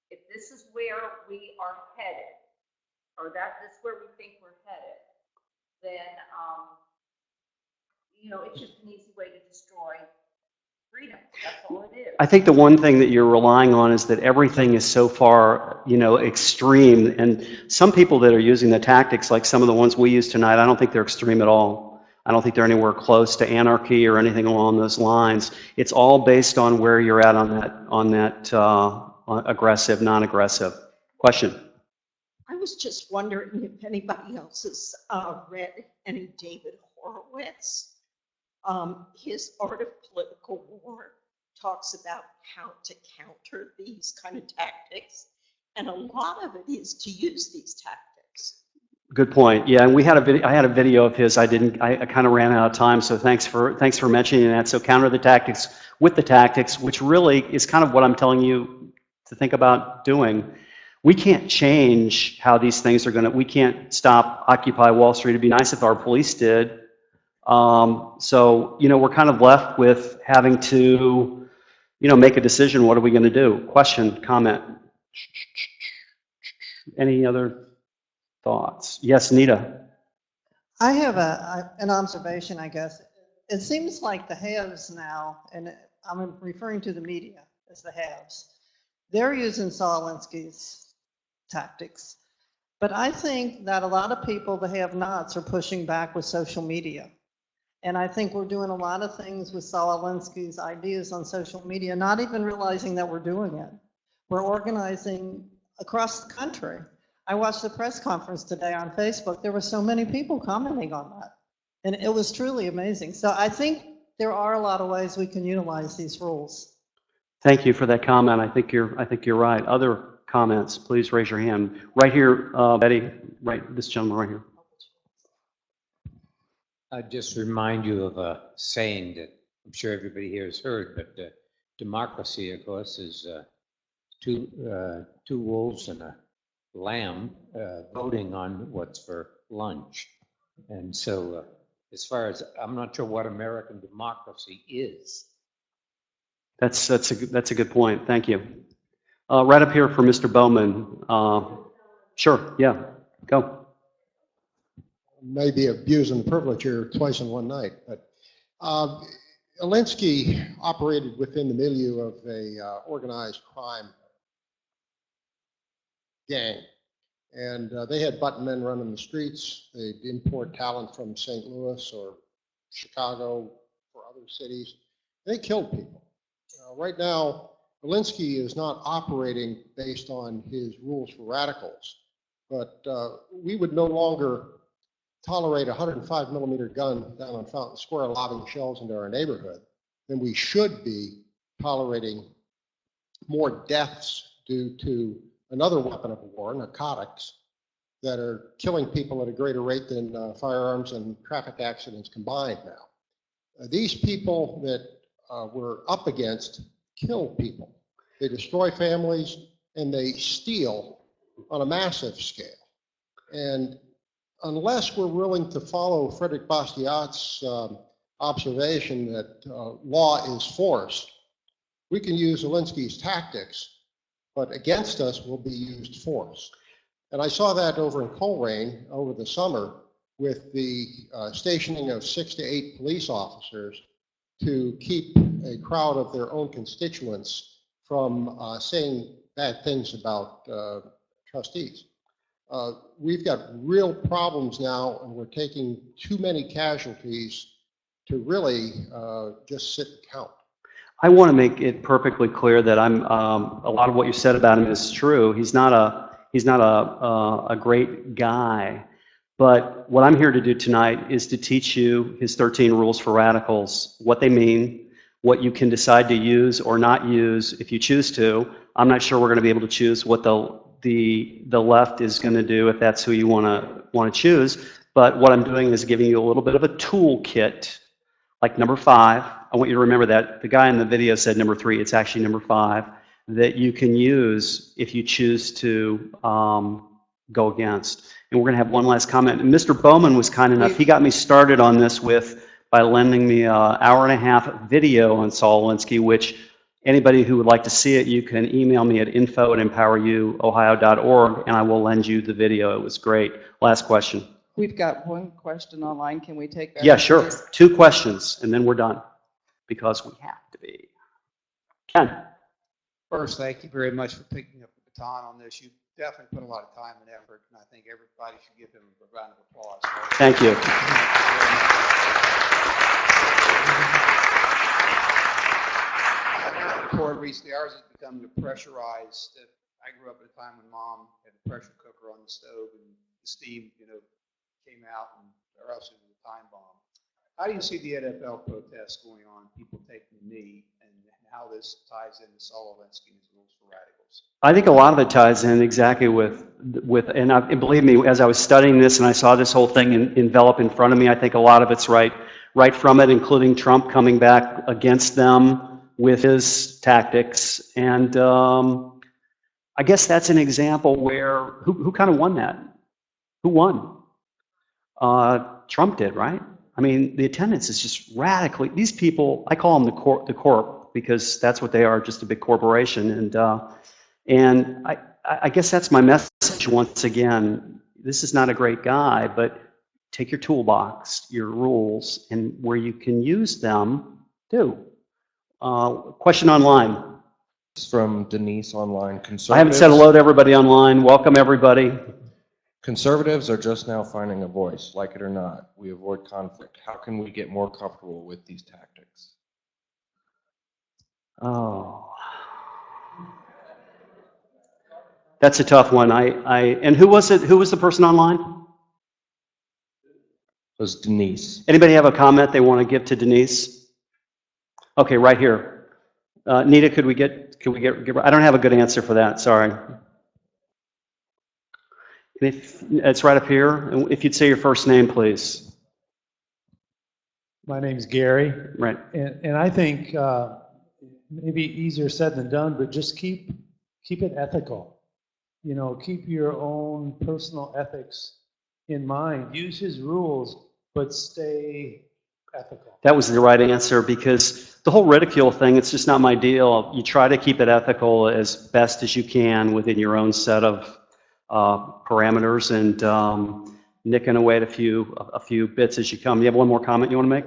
if this is where we are headed, or this is where we think we're headed, then it's just an easy way to destroy freedom. That's all it is. I think the one thing that you're relying on is that everything is so far, extreme. And some people that are using the tactics, like some of the ones we use tonight, I don't think they're extreme at all. I don't think they're anywhere close to anarchy or anything along those lines. It's all based on where you're at on that aggressive, non-aggressive. Question. I was just wondering if anybody else has read any David Horowitz. His Art of Political War talks about how to counter these kind of tactics, and a lot of it is to use these tactics. Good point. Yeah, and I had a video of his. I kind of ran out of time, so thanks for mentioning that. So counter the tactics with the tactics, which really is kind of what I'm telling you to think about doing. We can't change how these things are we can't stop Occupy Wall Street. It'd be nice if our police did. So, we're kind of left with having to, make a decision. What are we going to do? Question, comment. Any other thoughts? Yes, Nita. I have an observation, I guess. It seems like the haves now, and I'm referring to the media as the haves, they're using Saul Alinsky's tactics. But I think that a lot of people, the have-nots, are pushing back with social media. And I think we're doing a lot of things with Saul Alinsky's ideas on social media, not even realizing that we're doing it. We're organizing across the country. I watched the press conference today on Facebook. There were so many people commenting on that. And it was truly amazing. So I think there are a lot of ways we can utilize these rules. Thank you for that comment. I think you're right. Other comments, please raise your hand. Right here, Betty, right, this gentleman right here. I'd just remind you of a saying that I'm sure everybody here has heard, but democracy, of course, is two wolves and a lamb voting on what's for lunch. And so as far as, I'm not sure what American democracy is. That's a good point. Thank you. Right up here for Mr. Bowman. Sure, yeah, go. Maybe abusing the privilege here twice in one night, but Alinsky operated within the milieu of a organized crime gang, and they had button men running the streets. They'd import talent from St. Louis or Chicago or other cities. They killed people. Right now, Alinsky is not operating based on his rules for radicals, but we would no longer tolerate a 105 millimeter gun down on Fountain Square lobbing shells into our neighborhood, then we should be tolerating more deaths due to another weapon of war, narcotics, that are killing people at a greater rate than firearms and traffic accidents combined now. These people that we're up against kill people. They destroy families and they steal on a massive scale. And unless we're willing to follow Frederick Bastiat's observation that law is force, we can use Alinsky's tactics, but against us will be used force. And I saw that over in Coleraine over the summer with the stationing of 6 to 8 police officers to keep a crowd of their own constituents from saying bad things about trustees. We've got real problems now, and we're taking too many casualties to really just sit and count. I want to make it perfectly clear that I'm a lot of what you said about him is true. He's not a great guy, but what I'm here to do tonight is to teach you his 13 rules for radicals, what they mean, what you can decide to use or not use if you choose to. I'm not sure we're going to be able to choose what the left is going to do if that's who you want to choose. But what I'm doing is giving you a little bit of a toolkit, like number 5. I want you to remember that the guy in the video said number 3. It's actually number 5 that you can use if you choose to go against. And we're going to have one last comment. And Mr. Bowman was kind enough. He got me started on this by lending me an hour-and-a-half video on Saul Alinsky, which anybody who would like to see it, you can email me at info@empoweruohio.org, and I will lend you the video. It was great. Last question. We've got one question online. Can we take that? Yeah, sure. 2 questions, and then we're done, because we have to be. Ken. First, thank you very much for picking up the baton on this. You definitely put a lot of time and effort, and I think everybody should give him a round of applause. Thank you. Report recently, ours has become pressurized. I grew up at a time when Mom had a pressure cooker on the stove, and the steam, came out, and or else it was a time bomb. How do you see the NFL protests going on? People taking the knee, and how this ties into Saul Alinsky and his rules for radicals? I think a lot of it ties in exactly with and believe me, as I was studying this and I saw this whole thing envelop in front of me, I think a lot of it's right from it, including Trump coming back against them with his tactics. And I guess that's an example where, who kind of won that? Who won? Trump did, right? I mean, the attendance is just radically, these people, I call them the corp, because that's what they are, just a big corporation. And I guess that's my message once again. This is not a great guy, but take your toolbox, your rules, and where you can use them, do. Question online. It's from Denise online. I haven't said hello to everybody online. Welcome, everybody. Conservatives are just now finding a voice, like it or not. We avoid conflict. How can we get more comfortable with these tactics? Oh. That's a tough one. And who was it? Who was the person online? It was Denise. Anybody have a comment they want to give to Denise? Okay, right here. Nita, could we get, I don't have a good answer for that, sorry. It's right up here. If you'd say your first name, please. My name's Gary. Right. And I think maybe easier said than done, but just keep it ethical. Keep your own personal ethics in mind. Use his rules, but stay ethical. That was the right answer, because the whole ridicule thing, it's just not my deal. You try to keep it ethical as best as you can within your own set of parameters, and nicking away at a few bits as you come. You have one more comment you want to make?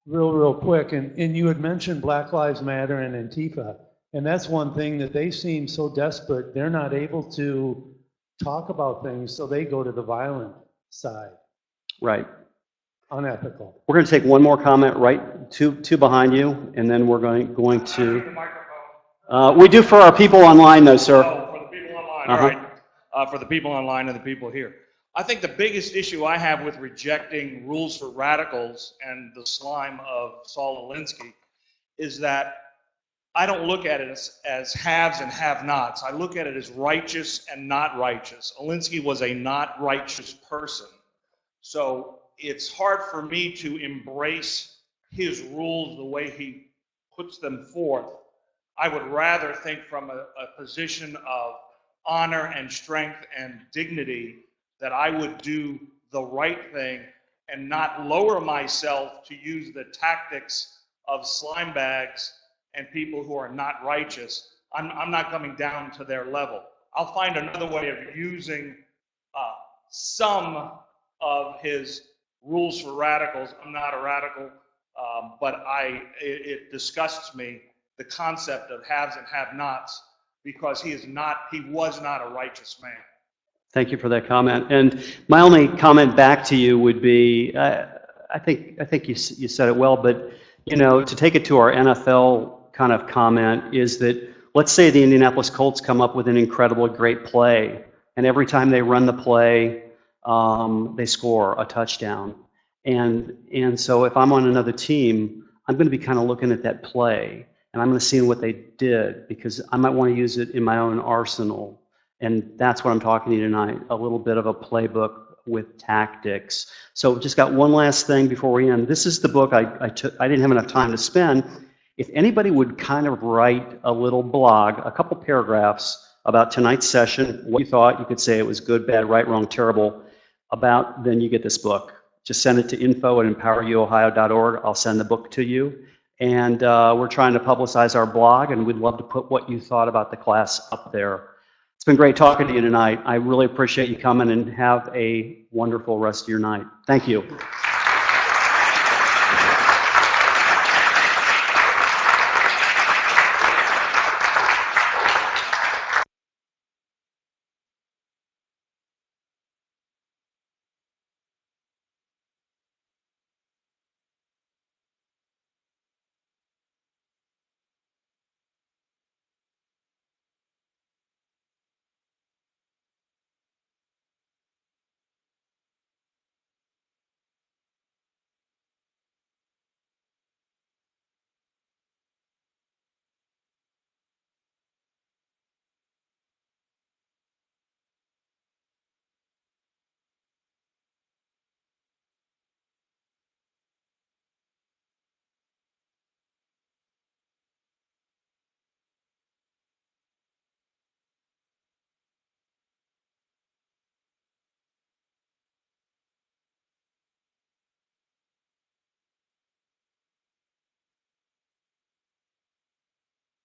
Real quick, and you had mentioned Black Lives Matter and Antifa, and that's one thing that they seem so desperate, they're not able to talk about things, so they go to the violent side. Right. Unethical. We're going to take one more comment, right, two behind you, and then we're going to. We do for our people online, though, sir. Oh, for the people online. All right. For the people online and the people here. I think the biggest issue I have with rejecting rules for radicals and the slime of Saul Alinsky is that I don't look at it as haves and have-nots. I look at it as righteous and not righteous. Alinsky was a not righteous person. So it's hard for me to embrace his rules the way he puts them forth. I would rather think from a position of honor and strength and dignity that I would do the right thing and not lower myself to use the tactics of slime bags and people who are not righteous. I'm not coming down to their level. I'll find another way of using some of his rules for radicals. I'm not a radical, but it disgusts me, the concept of haves and have-nots, because he was not a righteous man. Thank you for that comment. And my only comment back to you would be, I think you said it well, but to take it to our NFL kind of comment is that, let's say the Indianapolis Colts come up with an incredible, great play, and every time they run the play, they score a touchdown. And so if I'm on another team, I'm going to be kind of looking at that play, and I'm going to see what they did, because I might want to use it in my own arsenal. And that's what I'm talking to you tonight, a little bit of a playbook with tactics. So just got one last thing before we end. This is the book I didn't have enough time to spend. If anybody would kind of write a little blog, a couple paragraphs about tonight's session, what you thought, you could say it was good, bad, right, wrong, terrible, then you get this book. Just send it to info@empoweruohio.org. I'll send the book to you. And we're trying to publicize our blog, and we'd love to put what you thought about the class up there. It's been great talking to you tonight. I really appreciate you coming, and have a wonderful rest of your night. Thank you.